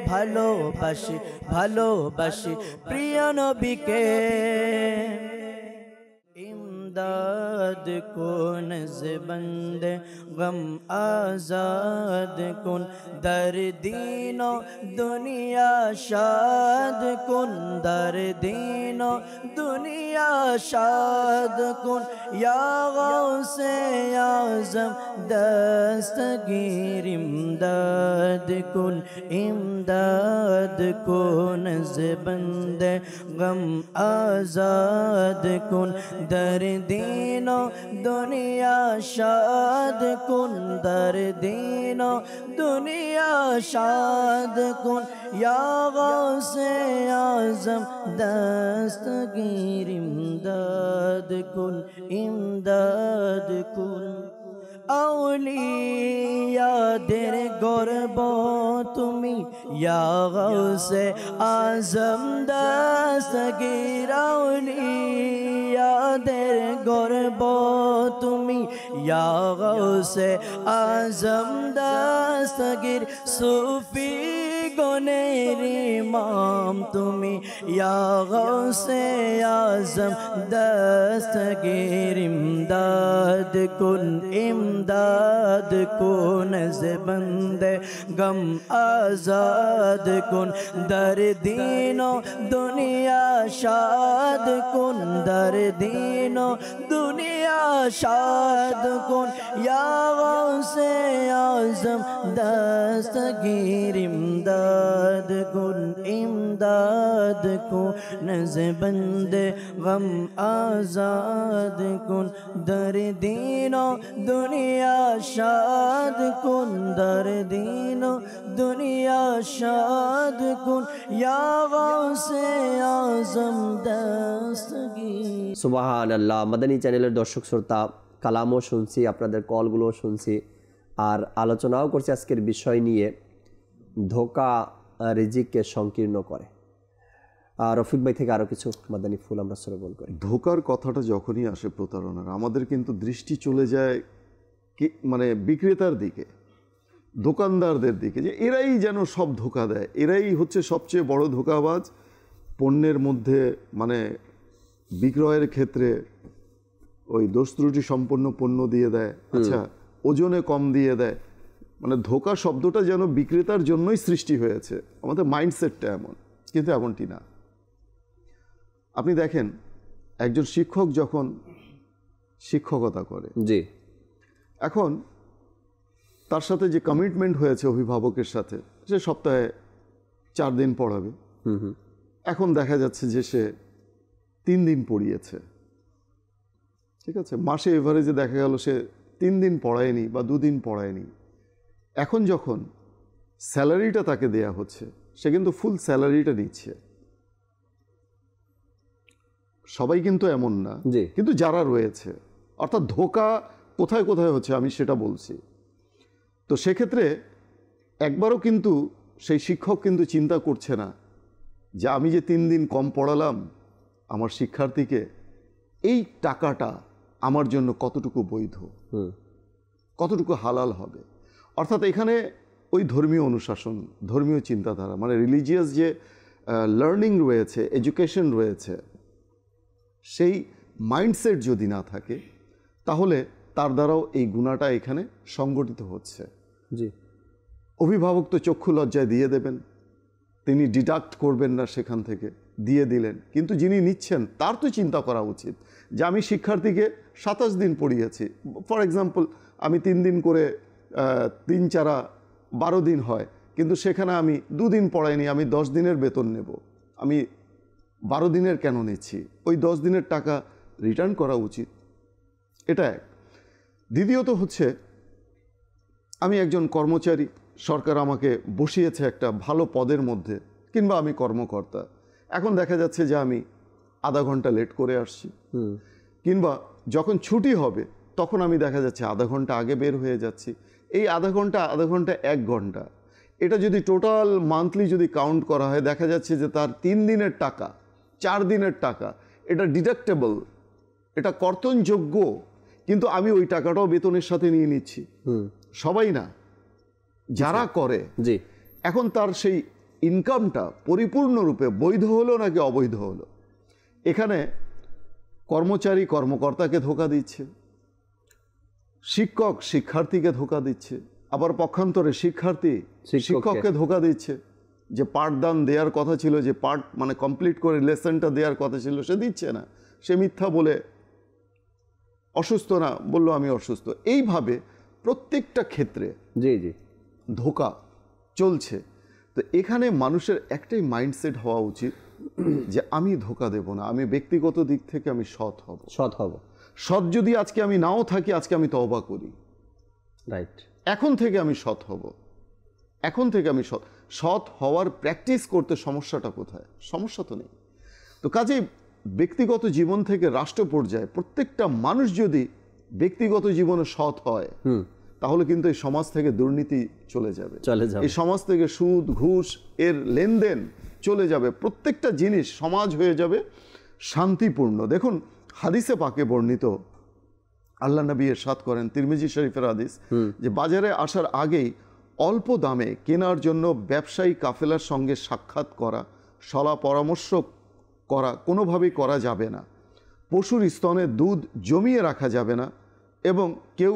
ভালোবাসি ভালোবাসি প্রিয় নবীকে। इमदाद कुन ज़बंद गम आज़ाद कुन, दर्दीनो दुनिया शाद कुन, दर्दीनो दुनिया शाद कुन। या गौसे या आज़म दस्तगीर इमदाद कुन ज़बंदे गम आज़ाद कुन दर्दीनो दुनिया शाद कुन दर्दीनो दुनिया शाद कुन या गौसे आज़म दस्तगीर इमदाद कुन औलियाদের গর্ব তুমি ইয়া গৌসে আজম দস্তগীর औलियाদের গর্ব তুমি ইয়া গৌসে আজম দস্তগীর সুফি গণের ইমাম তুমি ইয়া গৌসে আজম দস্তগীর ইমদাদ কুন ज़बंदे गम आज़ाद कुन दर्दीनो दुनिया शाद कुन दर्दीनो दुनिया शाद कुन या गौसे आज़म दस्तगीर इमदाद कुन ज़बंदे गम आज़ाद कुन दर्दीनो दुनिया शाद कुन दर्दीनो दुनिया शाद कुन या गौसे आज़म दस्तगीर। সুবহানাল্লাহ। মাদানী চ্যানেলের দর্শক শ্রোতা, কালামও শুনছি, আপনাদের কলগুলোও শুনছি, আর আলোচনাও করছি আজকের বিষয় নিয়ে, ধোঁকা রিজিককে সংকীর্ণ করে। আর রফিক ভাই থেকে আরও কিছু মাদানী ফুল আমরা শ্রবণ করি। ধোঁকার কথাটা যখনই আসে প্রতারণার, আমাদের কিন্তু দৃষ্টি চলে যায় কি মানে বিক্রেতার দিকে, দোকানদারদের দিকে, যে এরাই যেন সব ধোঁকা দেয়, এরাই হচ্ছে সবচেয়ে বড় ধোঁকাবাজ। পণ্যের মধ্যে মানে বিক্রয়ের ক্ষেত্রে ওই দোষ ত্রুটি সম্পন্ন পণ্য দিয়ে দেয়, আচ্ছা ওজনে কম দিয়ে দেয়, মানে ধোঁকা শব্দটা যেন বিক্রেতার জন্যই সৃষ্টি হয়েছে, আমাদের মাইন্ডসেটটা এমন, কিন্তু এমনটি না। আপনি দেখেন একজন শিক্ষক যখন শিক্ষকতা করে, জি, এখন তার সাথে যে কমিটমেন্ট হয়েছে অভিভাবকের সাথে, সে সপ্তাহে 4 দিন পড়াবে, এখন দেখা যাচ্ছে যে সে 3 দিন পড়িয়েছে, ঠিক আছে, মাসে এভারেজে দেখা গেল সে 3 দিন পড়ায়নি বা 2 দিন পড়ায়নি। এখন যখন স্যালারিটা তাকে দেয়া হচ্ছে, সে কিন্তু ফুল স্যালারিটা নিচ্ছে। সবাই কিন্তু এমন না, কিন্তু যারা রয়েছে, অর্থাৎ ধোঁকা কোথায় কোথায় হচ্ছে আমি সেটা বলছি। তো সেক্ষেত্রে একবারও কিন্তু সেই শিক্ষক কিন্তু চিন্তা করছে না যে আমি যে 3 দিন কম পড়ালাম আমার শিক্ষার্থীকে, এই টাকাটা আমার জন্য কতটুকু বৈধ, কতটুকু হালাল হবে। অর্থাৎ এখানে ওই ধর্মীয় অনুশাসন, ধর্মীয় চিন্তাধারা, মানে রিলিজিয়াস যে লার্নিং রয়েছে, এডুকেশন রয়েছে, সেই মাইন্ডসেট যদি না থাকে তাহলে তার দ্বারাও এই গুণাটা এখানে সংগঠিত হচ্ছে। জি, অভিভাবক তো চক্ষু লজ্জায় দিয়ে দেবেন, তিনি ডিডাক্ট করবেন না, সেখান থেকে দিয়ে দিলেন, কিন্তু যিনি নিচ্ছেন তার তো চিন্তা করা উচিত যে আমি শিক্ষার্থীকে 27 দিন পড়িয়েছি, ফর এক্সাম্পল আমি 3 দিন করে 3 4 12 দিন হয়, কিন্তু সেখানে আমি 2 দিন পড়াইনি, আমি 10 দিনের বেতন নেব, আমি 12 দিনের কেন নিচ্ছি? ওই 10 দিনের টাকা রিটার্ন করা উচিত। এটা এক। দ্বিতীয়ত হচ্ছে আমি একজন কর্মচারী, সরকার আমাকে বসিয়েছে একটা ভালো পদের মধ্যে, কিংবা আমি কর্মকর্তা, এখন দেখা যাচ্ছে যে আমি আধা ঘন্টা লেট করে আসছি, কিংবা যখন ছুটি হবে তখন আমি দেখা যাচ্ছে আধা ঘন্টা আগে বের হয়ে যাচ্ছি। এই আধা ঘন্টা 1 ঘন্টা, এটা যদি টোটাল মান্থলি যদি কাউন্ট করা হয়, দেখা যাচ্ছে যে তার 3 দিনের টাকা, 4 দিনের টাকা, এটা ডিডাক্টেবল, এটা কর্তনযোগ্য, কিন্তু আমি ওই টাকাটাও বেতনের সাথে নিয়ে নিচ্ছি। সবাই না, যারা করে। জি, এখন তার সেই ইনকামটা পরিপূর্ণরূপে বৈধ হলো নাকি অবৈধ হলো? এখানে কর্মচারী কর্মকর্তাকে ধোঁকা দিচ্ছে, শিক্ষক শিক্ষার্থীকে ধোঁকা দিচ্ছে, আবার পক্ষান্তরে শিক্ষার্থী শিক্ষককে ধোঁকা দিচ্ছে, যে পাঠদান দেওয়ার কথা ছিল, যে পাঠ মানে কমপ্লিট করে লেসনটা দেওয়ার কথা ছিল, সে দিচ্ছে না, সে মিথ্যা বলে অসুস্থ না, বললো আমি অসুস্থ। এইভাবে প্রত্যেকটা ক্ষেত্রে জি জি ধোঁকা চলছে। তো এখানে মানুষের একটাই মাইন্ডসেট হওয়া উচিত যে আমি ধোঁকা দেব না, আমি ব্যক্তিগত দিক থেকে আমি সৎ হব। সৎ যদি আজকে আমি নাও থাকি, আজকে আমি তওবা করি, রাইট, এখন থেকে আমি সৎ হব, এখন থেকে আমি সৎ হওয়ার প্র্যাকটিস করতে সমস্যাটা কোথায়? সমস্যা তো নেই। তো কাজেই ব্যক্তিগত জীবন থেকে রাষ্ট্র পর্যায়ে প্রত্যেকটা মানুষ যদি ব্যক্তিগত জীবনে সৎ হয়, তাহলে কিন্তু এই সমাজ থেকে দুর্নীতি চলে যাবে, এই সমাজ থেকে সুদ ঘুষ এর লেনদেন চলে যাবে, প্রত্যেকটা জিনিস সমাজ হয়ে যাবে শান্তিপূর্ণ। দেখুন হাদিসে পাকে বর্ণিত, আল্লাহ নবী ইরশাদ করেন, তিরমিজি শরীফের হাদিস, যে বাজারে আসার আগেই অল্প দামে কেনার জন্য ব্যবসায়ী কাফেলার সঙ্গে সাক্ষাৎ করা, সলা পরামর্শ করা কোনোভাবেই করা যাবে না। পশুর স্তনে দুধ জমিয়ে রাখা যাবে না, এবং কেউ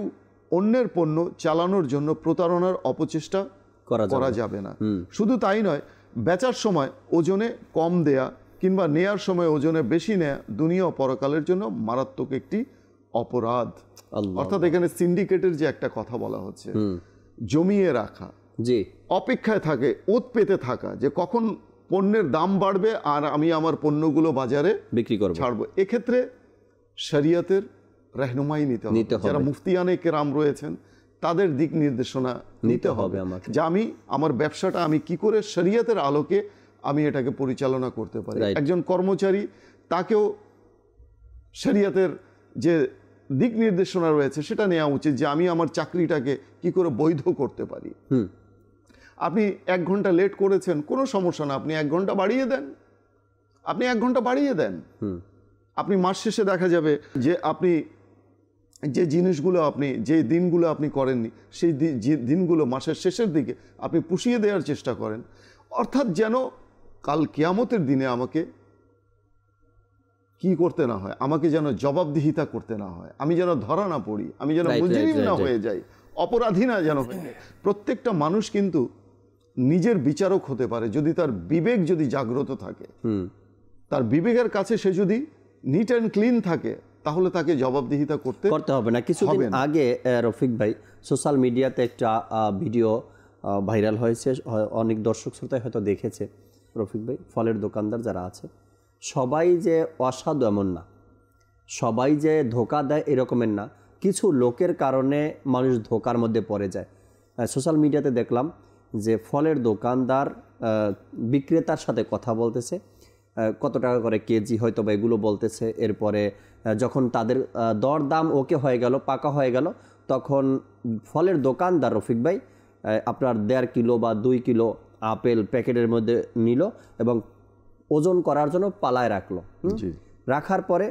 অন্যের পণ্য চালানোর জন্য প্রতারণার অপচেষ্টা করা যাবে না। শুধু তাই নয়, বেচার সময় ওজনে কম দেয়া কিংবা নেয়ার সময় ওজনে বেশি নেয়া দুনিয়া ও পরকালের জন্য মারাত্মক একটি অপরাধ। অর্থাৎ এখানে সিন্ডিকেটের যে একটা কথা বলা হচ্ছে, জমিয়ে রাখা, জি, অপেক্ষায় থাকে, ওত পেতে থাকা যে কখন পণ্যের দাম বাড়বে আর আমি আমার পণ্যগুলো বাজারে বিক্রি করব, ছাড়বো। এক্ষেত্রে শরিয়তের রহনুমাই নিতে হবে। যারা মুফতিয়ানে কেরাম রয়েছেন তাদের দিক নির্দেশনা নিতে হবে আমাকে, যে আমি আমার ব্যবসাটা আমি কি করে শরিয়তের আলোকে আমি এটাকে পরিচালনা করতে পারি। একজন কর্মচারী, তাকেও শরিয়তের যে দিক নির্দেশনা রয়েছে সেটা নেওয়া উচিত, যে আমি আমার চাকরিটাকে কি করে বৈধ করতে পারি। আপনি 1 ঘন্টা লেট করেছেন, কোনো সমস্যা না, আপনি 1 ঘন্টা বাড়িয়ে দেন, আপনি 1 ঘন্টা বাড়িয়ে দেন। আপনি মাস শেষে দেখা যাবে যে আপনি যে জিনিসগুলো আপনি যে দিনগুলো আপনি করেননি সেই দিনগুলো মাসের শেষের দিকে আপনি পুষিয়ে দেওয়ার চেষ্টা করেন। অর্থাৎ যেন কাল কিয়ামতের দিনে আমাকে কি করতে না হয়, আমাকে যেন জবাবদিহিতা করতে না হয়, আমি যেন ধরা না পড়ি, আমি যেন মুজরিম না হয়ে যাই, অপরাধী না যেন হয়ে যায়। প্রত্যেকটা মানুষ কিন্তু নিজের বিচারক হতে পারে যদি তার বিবেক যদি জাগ্রত থাকে, তার বিবেকের কাছে সে যদি নিট অ্যান্ড ক্লিন থাকে, তাহলে তাকে জবাবদিহিতা করতে হবে না। কিছুদিন আগে রফিক ভাই সোশ্যাল মিডিয়াতে একটা ভিডিও ভাইরাল হয়েছে, অনেক দর্শক শ্রোতায় হয়তো দেখেছে। রফিক ভাই, ফলের দোকানদার যারা আছে সবাই যে অসাধু এমন না, সবাই যে ধোকা দেয় এরকমের না, কিছু লোকের কারণে মানুষ ধোকার মধ্যে পড়ে যায়। সোশ্যাল মিডিয়াতে দেখলাম যে ফলের দোকানদার বিক্রেতার সাথে কথা বলতেছে, কত টাকা করে কেজি হয়তো বা এগুলো বলতেছে। এরপরে যখন তাদের দরদাম ওকে হয়ে গেল, পাকা হয়ে গেল, তখন ফলের দোকানদার রফিক ভাই আপনার 1.5 কিলো বা 2 কিলো আপেল প্যাকেটের মধ্যে নিল এবং ওজন করার জন্য পালায় রাখলো। রাখার পরে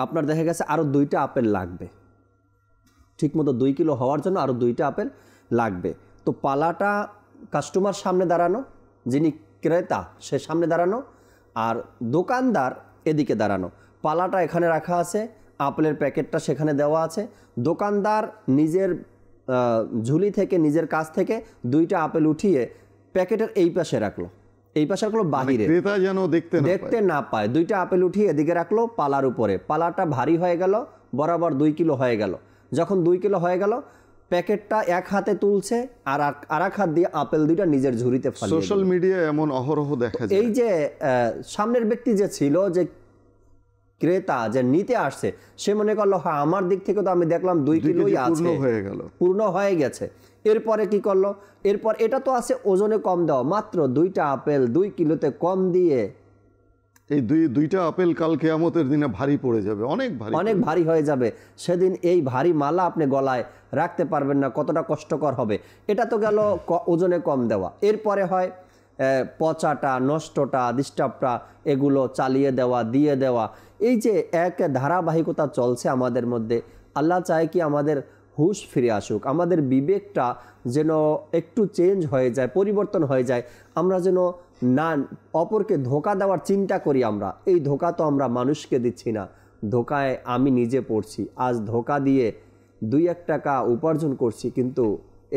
আপনার দেখা গেছে আরও 2টা আপেল লাগবে, ঠিকমতো 2 কিলো হওয়ার জন্য আরও 2টা আপেল লাগবে। তো পালাটা কাস্টমার সামনে দাঁড়ানো, যিনি ক্রেতা সে সামনে দাঁড়ানো, আর দোকানদার এদিকে দাঁড়ানো। পালাটা এখানে রাখা আছে, আপেলের প্যাকেটটা সেখানে দেওয়া আছে। দোকানদার নিজের ঝুলি থেকে, নিজের কাছ থেকে 2টা আপেল উঠিয়ে প্যাকেটের এই পাশে রাখলো, এই পাশে রাখলো বাহিরে, ক্রেতা যেন দেখতে না পায়। 2টা আপেল উঠিয়ে এদিকে রাখলো পালার উপরে। পালাটা ভারী হয়ে গেল, বরাবর 2 কিলো হয়ে গেল। যখন 2 কিলো হয়ে গেল, প্যাকেটটা এক হাতে তুলছে আর আরেক হাত দিয়ে আপেল 2টা নিজের ঝুড়িতে ফেলে। সোশ্যাল মিডিয়ায় এমন অহরহ দেখা যায়। এই যে সামনের ব্যক্তি যে ছিল, যে ক্রেতা যে নিতে আসছে, সে মনে করলো হ্যাঁ আমার দিক থেকে তো আমি দেখলাম 2 কিলোই আছে, পূর্ণ হয়ে গেছে। এরপরে কি করলো, এরপর এটা তো আছে ওজনে কম দেওয়া, মাত্র 2টা আপেল 2 কিলোতে কম দিয়ে এই 2টা আপেল কাল কিয়ামতের দিনে ভারী পড়ে যাবে, অনেক ভারী হয়ে যাবে। সেদিন এই ভারী মালা আপনি গলায় রাখতে পারবেন না, কতটা কষ্টকর হবে। এটা তো গেল ওজনে কম দেওয়া। এরপরে হয় পচাটা, নষ্টটা, ডিস্টার্বটা, এগুলো চালিয়ে দেওয়া, দিয়ে দেওয়া। এই যে এক ধারাবাহিকতা চলছে আমাদের মধ্যে। আল্লাহ চায় কি আমাদের হুঁশ ফিরে আসুক, আমাদের বিবেকটা যেন একটু চেঞ্জ হয়ে যায়, পরিবর্তন হয়ে যায়। আমরা যেন না অপরকে ধোঁকা দেওয়ার চিন্তা করি। আমরা এই ধোঁকা তো আমরা মানুষকে দিচ্ছি না, ধোঁকায় আমি নিজে পড়ছি। আজ ধোঁকা দিয়ে 2-1 টাকা উপার্জন করছি, কিন্তু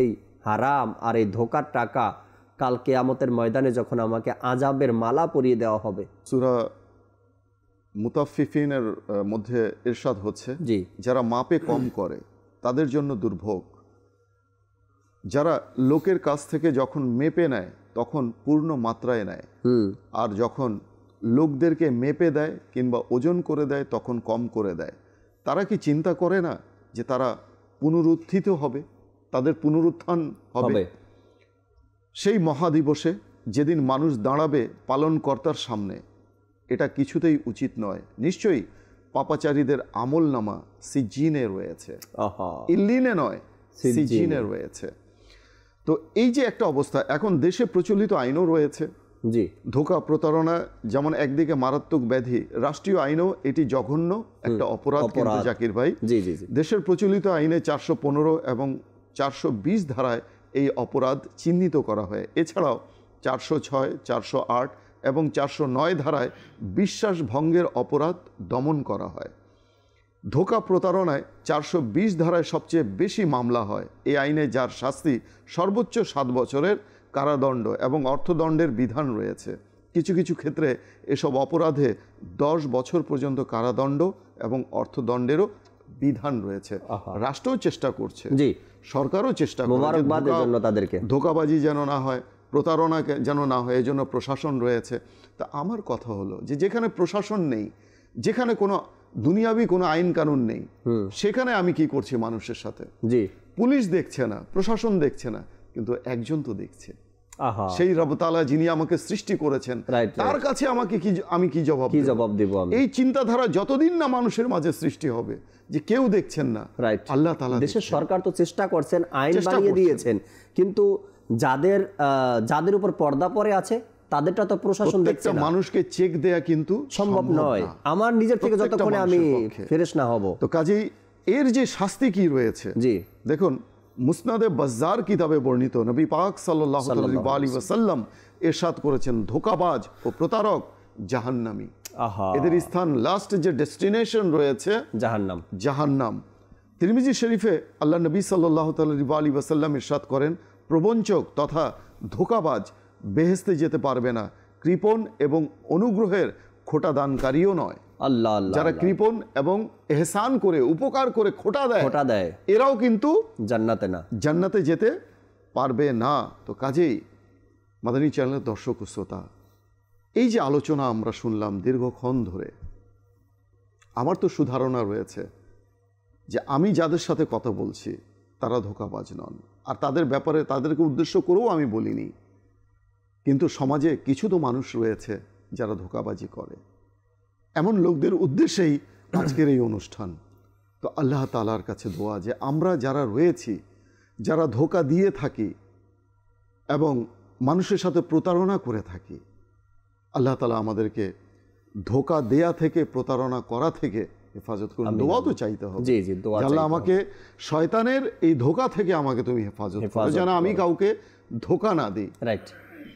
এই হারাম আর এই ধোঁকার টাকা কাল কিয়ামতের ময়দানে যখন আমাকে আযাবের মালা পরিয়ে দেওয়া হবে। সূরা মুতাফফিফিনের মধ্যে ইরশাদ হচ্ছে, জি, যারা মাপে কম করে তাদের জন্য দুর্ভোগ। যারা লোকের কাছ থেকে যখন মেপে নেয় তখন পূর্ণ মাত্রায় নেয়, আর যখন লোকদেরকে মেপে দেয় কিংবা ওজন করে দেয় তখন কম করে দেয়। তারা কি চিন্তা করে না যে তারা পুনরুত্থিত হবে, তাদের পুনরুত্থান হবে সেই মহাদিবসে, যেদিন মানুষ দাঁড়াবে পালনকর্তার সামনে? এটা কিছুতেই উচিত নয়। নিশ্চয়ই পাপাচারীদের আমল নামা সিজ্জিনে রয়েছে, ইল্লিনে নয়, সিজ্জিনে রয়েছে। তো এই যে একটা অবস্থা, এখন দেশে প্রচলিত আইনও রয়েছে। জি, ধোঁকা প্রতারণা যেমন একদিকে মারাত্মক ব্যাধি, রাষ্ট্রীয় আইনও এটি জঘন্য একটা অপরাধ। কিন্তু জাকির ভাই, জি জি জি, দেশের প্রচলিত আইনে 415 এবং 420 ধারায় এই অপরাধ চিহ্নিত করা হয়। এছাড়াও 406, 408 এবং 409 ধারায় বিশ্বাস ভঙ্গের অপরাধ দমন করা হয়। ধোঁকা প্রতারণায় 420 ধারায় সবচেয়ে বেশি মামলা হয়। এই আইনে যার শাস্তি সর্বোচ্চ 7 বছরের কারাদণ্ড এবং অর্থদণ্ডের বিধান রয়েছে। কিছু কিছু ক্ষেত্রে এসব অপরাধে 10 বছর পর্যন্ত কারাদণ্ড এবং অর্থদণ্ডেরও বিধান রয়েছে। রাষ্ট্রও চেষ্টা করছে, জি, সরকারও চেষ্টা করছে ধোঁকাবাজি যেন না হয়, প্রতারণা যেন না হয়, এজন্য প্রশাসন রয়েছে। তা আমার কথা হলো যে যেখানে প্রশাসন নেই, যেখানে কোনো দুনিয়াবি কোনো আইন কানুন নেই, সেখানে আমি কি করছি মানুষের সাথে? জি, পুলিশ দেখছে না, প্রশাসন দেখছে না, কিন্তু একজন তো দেখছে, সেই রব তাআলা যিনি আমাকে সৃষ্টি করেছেন, তার কাছে আমাকে আমি কি জবাব দেব? এই চিন্তাধারা যতদিন না মানুষের মাঝে সৃষ্টি হবে যে কেউ দেখছেন না, আল্লাহ তাআলা। দেশের সরকার তো চেষ্টা করছেন, আইন বানিয়ে দিয়েছেন, কিন্তু যাদের উপর পর্দা পড়ে আছে তাদেরটা তো প্রশাসন দেখছে না। মানুষকে চেক দেয়া কিন্তু সম্ভব নয় আমার নিজের থেকে, যতক্ষণে আমি ফ্রেশ না হব। তো কাজেই এর যে শাস্তি কি রয়েছে, জি দেখুন, মুসনাদে বাজ্জার কিতাবে বর্ণিত নবী পাক সাল্লাল্লাহু আলাইহি ওয়াসাল্লাম ইরশাদ করেছেন, ধোঁকাবাজ ও প্রতারক জাহান্নামী। এদের স্থান, লাস্ট যে ডেস্টিনেশন রয়েছে জাহান্নাম। তিরমিজি শরীফে আল্লাহ নবী সাল্লাল্লাহু আলাইহি ওয়াসাল্লাম ইরশাদ করেন, প্রবঞ্চক তথা ধোঁকাবাজ বেহেশতে যেতে পারবে না, কৃপণ এবং অনুগ্রহের খোটা দানকারীও নয়। আল্লাহ, যারা কৃপণ এবং এহসান করে, উপকার করে খোটা দেয়, এরাও কিন্তু জান্নাতে যেতে পারবে না। তো কাজেই মাদানী চ্যানেলের দর্শক ও শ্রোতা, এই যে আলোচনা আমরা শুনলাম দীর্ঘক্ষণ ধরে, আমার তো সুধারণা রয়েছে যে আমি যাদের সাথে কথা বলছি তারা ধোঁকাবাজ নন, আর তাদের ব্যাপারে তাদেরকে উদ্দেশ্য করেও আমি বলিনি। কিন্তু সমাজে কিছু তো মানুষ রয়েছে যারা ধোঁকাবাজি করে, এমন লোকদের উদ্দেশ্যেই আজকের এই অনুষ্ঠান। তো আল্লাহ তাআলার কাছে দোয়া যে আমরা যারা রয়েছি, যারা ধোঁকা দিয়ে থাকি এবং মানুষের সাথে প্রতারণা করে থাকি, আল্লাহ তাআলা আমাদেরকে ধোঁকা দেয়া থেকে, প্রতারণা করা থেকে হেফাজত করুন। দোয়া তো চাইতে হবে, জি জি, দোয়া চাইতে হবে, আল্লাহ আমাকে শয়তানের এই ধোঁকা থেকে আমাকে তুমি হেফাজত করো, যেন আমি কাউকে ধোঁকা না দিই। রাইট।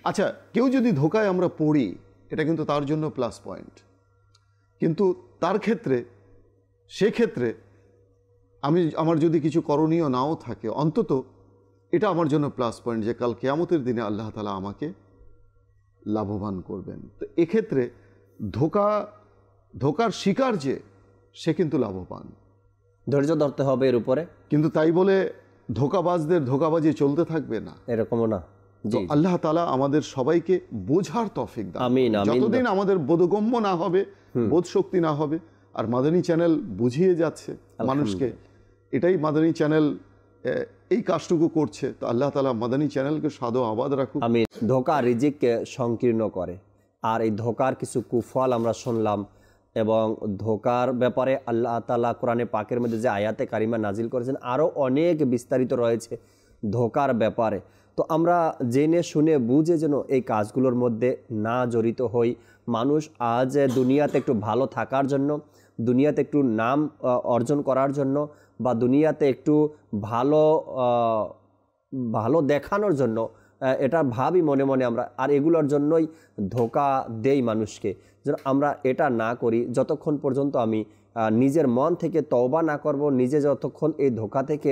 আচ্ছা, কেউ যদি ধোঁকায় আমরা পড়ি, এটা কিন্তু তার জন্য প্লাস পয়েন্ট, কিন্তু তার ক্ষেত্রে, সেক্ষেত্রে আমার যদি কিছু করণীয় নাও থাকে, অন্তত এটা আমার জন্য প্লাস পয়েন্ট যে কাল কিয়ামতের দিনে আল্লাহ তাআলা আমাকে লাভবান করবেন। তো এক্ষেত্রে ধোঁকার শিকার যে, সে কিন্তু লাভবান। ধৈর্য ধরতে হবে এর উপরে, কিন্তু তাই বলে ধোঁকাবাজদের ধোঁকাবাজি চলতে থাকবে না, এরকমও না। তো আল্লাহ তাআলা আমাদের সবাইকে বোঝার তৌফিক দান। যতদিন আমাদের বোধগম্য না হবে, বোধ শক্তি না হবে, আর মাদানী চ্যানেল বুঝিয়ে যাচ্ছে মানুষকে, এটাই মাদানী চ্যানেল এই কাজটুকু করছে। তো আল্লাহ তাআলা মাদানী চ্যানেলকে সাদো আবাদ রাখুক। আমি ধোঁকা রিজিককে সংকীর্ণ করে, আর এই ধোঁকার কিছু কুফল আমরা শুনলাম, এবং ধোঁকার ব্যাপারে আল্লাহ তাআলা কোরআনে পাকের মধ্যে যে আয়াতে কারিমা নাজিল করেছেন আরও অনেক বিস্তারিত রয়েছে ধোঁকার ব্যাপারে। তো আমরা জেনে শুনে বুঝে যেন এই কাজগুলোর মধ্যে না জড়িত হই। মানুষ আজ দুনিয়াতে একটু ভালো থাকার জন্য, দুনিয়াতে একটু নাম অর্জন করার জন্য, বা দুনিয়াতে একটু ভালো দেখানোর জন্য এটা ভাবি মনে মনে আমরা, আর এগুলোর জন্যই ধোঁকা দেই মানুষকে। যেন আমরা এটা না করি, যতক্ষণ পর্যন্ত আমি নিজের মন থেকে তওবা না করব, নিজে যতক্ষণ এই ধোঁকা থেকে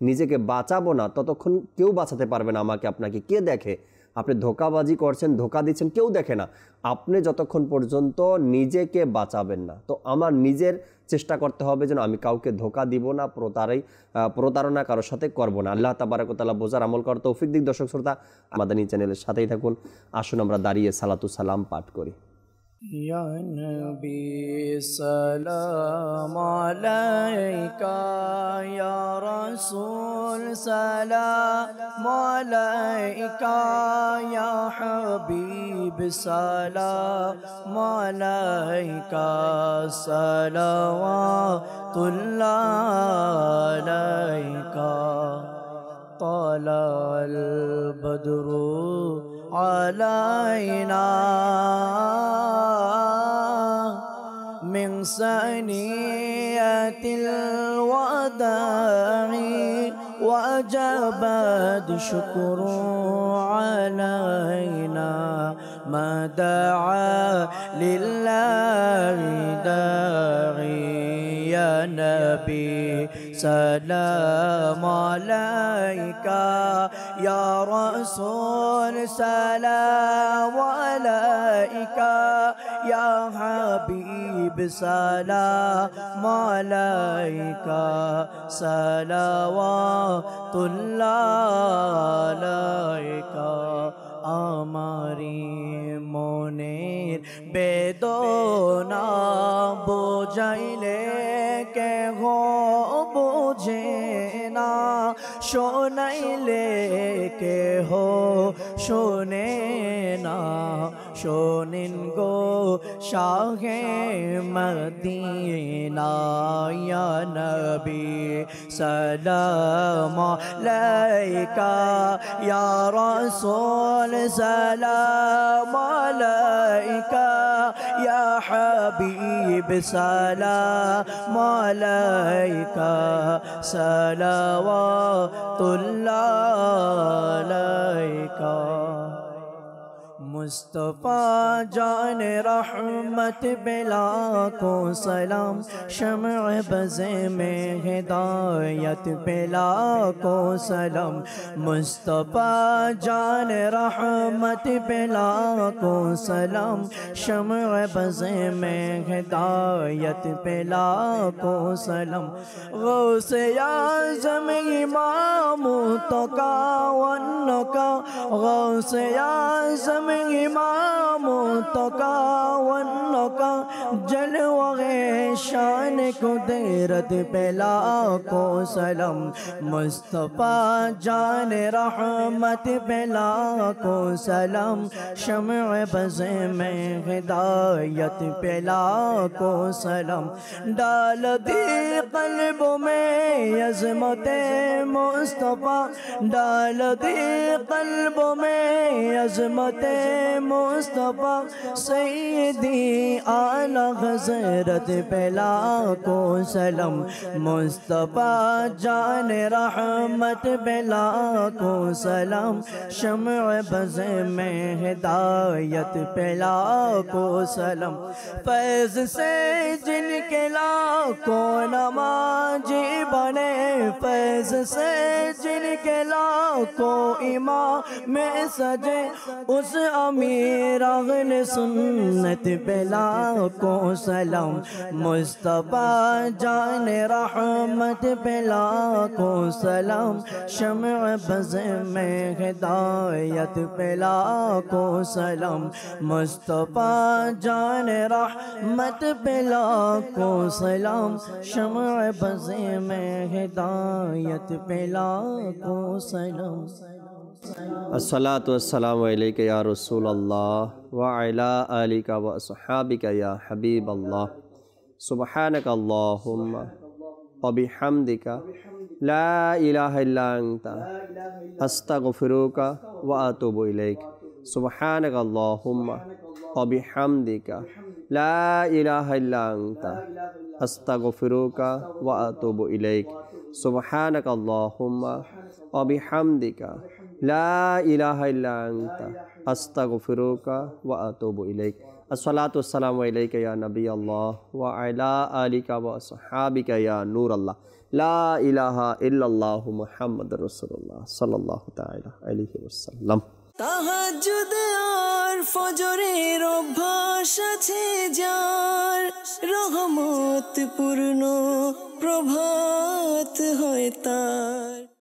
নিজেকে বাঁচাবো না, ততক্ষণ কেউ বাঁচাতে পারবে না আমাকে আপনাকে। কে দেখে? আপনি ধোকাবাজি করছেন, ধোকা দিচ্ছেন, কেউ দেখে না। আপনি যতক্ষণ পর্যন্ত নিজেকে বাঁচাবেন না, তো আমার নিজের চেষ্টা করতে হবে যেন আমি কাউকে ধোকা দিব না, প্রতারণা কারোর সাথে করব না। আল্লাহ তাবারাক ওয়া তাআলা বোঝার আমল করার তৌফিক দিক। দর্শক শ্রোতা, আমাদের এই চ্যানেলের সাথেই থাকুন। আসুন আমরা দাঁড়িয়ে সালাতু সালাম পাঠ করি। या नबी सलाम अलैका, या रसूल सलाम अलैका, या हबीब सलाम अलैका, सलवातुल्लाह अलैका। طلع البدر علينا من ثنية الوداع وجب الشكر علينا ما دعا لله داعي يا نبي سلام عليك يا رسول سلام عليك يا حبيب سلام عليك صلوات الله عليك আমারি মনের বেদনা বোঝাইলে কেহ বোঝে না, শোনাইলে কেহ শোনে না। শোনেন গো শাহে মদিনা, ইয়া নবী সালাম আলাইকা, ইয়া রাসূল সালাম আলাইকা, ইয়া হাবিব সালাম আলাইকা, সালাওয়াতুল্লাহ আলাইকা। मुस्तफ़ा जान रहमत बिला को सलाम, शम्अ बज़े में हिदायत बिला को सलाम। मुस्तफ़ा जान रहमत बिला को सलाम, शम्अ बज़े में हिदायत बिला को सलाम। गौसे आज़म इमाम तका वन्नका, गौसे आज़म इमाम तका वन्नका, जलवे शान कुदरत पेला को सलाम। मुस्तफ़ा जान रहमत पेला को सलाम, शम्अ बज़े में हिदायत पेला को सलाम। डाल दी क़ल्ब में अज़मत मुस्तफ़ा, डाल दी क़ल्ब में अज़मत मुस्तफ़ा, सैयदी आला हज़रत पेला को सलाम। मुस्तफ़ा जान रहमत पेला को सलाम, शम्अ बज़े में हिदायत पेला को सलाम। फैज़ से जिनके लाखों नमाज़ी बने, फैज़ से जिनके लाखों इमाम में सजे, उस अमीर अहले सुन्नत पेला को सलाम। मुस्तफ़ा जान रहमत पेला को सलाम, शम्अ बज़े में हिदायत पेला को सलाम। मुस्तफ़ा जान रहमत पेला को सलाम, शम्अ बज़े में हिदायत पेला को सलाम। अस्सलातु वस्सलामु अलैका या रसूलल्लाह व अला आलिका व अस्हाबिका या हबीबल्लाह। सुब्हानक अल्लाहुम्मा व बिहम्दिका ला इलाहा इल्ला अंता अस्तगफिरुका व अतूबु इलैक। सुब्हानक अल्लाहुम्मा व बिहम्दिका ला इलाहा इल्ला अंता अस्तगफिरुका व अतूबु इलैक। सुब्हानक अल्लाहुम्मा व बिहम्दिका ला इलाहा इल्ला अंता अस्तगफिरुका व अतूबु इलैक। अस्सलातु वस्सलामु अलैका या नबी अल्लाह व अला आलिका व अस्हाबिका या नूर अल्लाह। ला इलाहा इल्लल्लाहु मुहम्मदुर रसूलुल्लाह सल्लल्लाहु तआला अलैहि वसल्लम। তাহাজ্জুদ আর ফজরের অভ্যাস আছে যার, রহমত পূর্ণ প্রভাত হয় তার।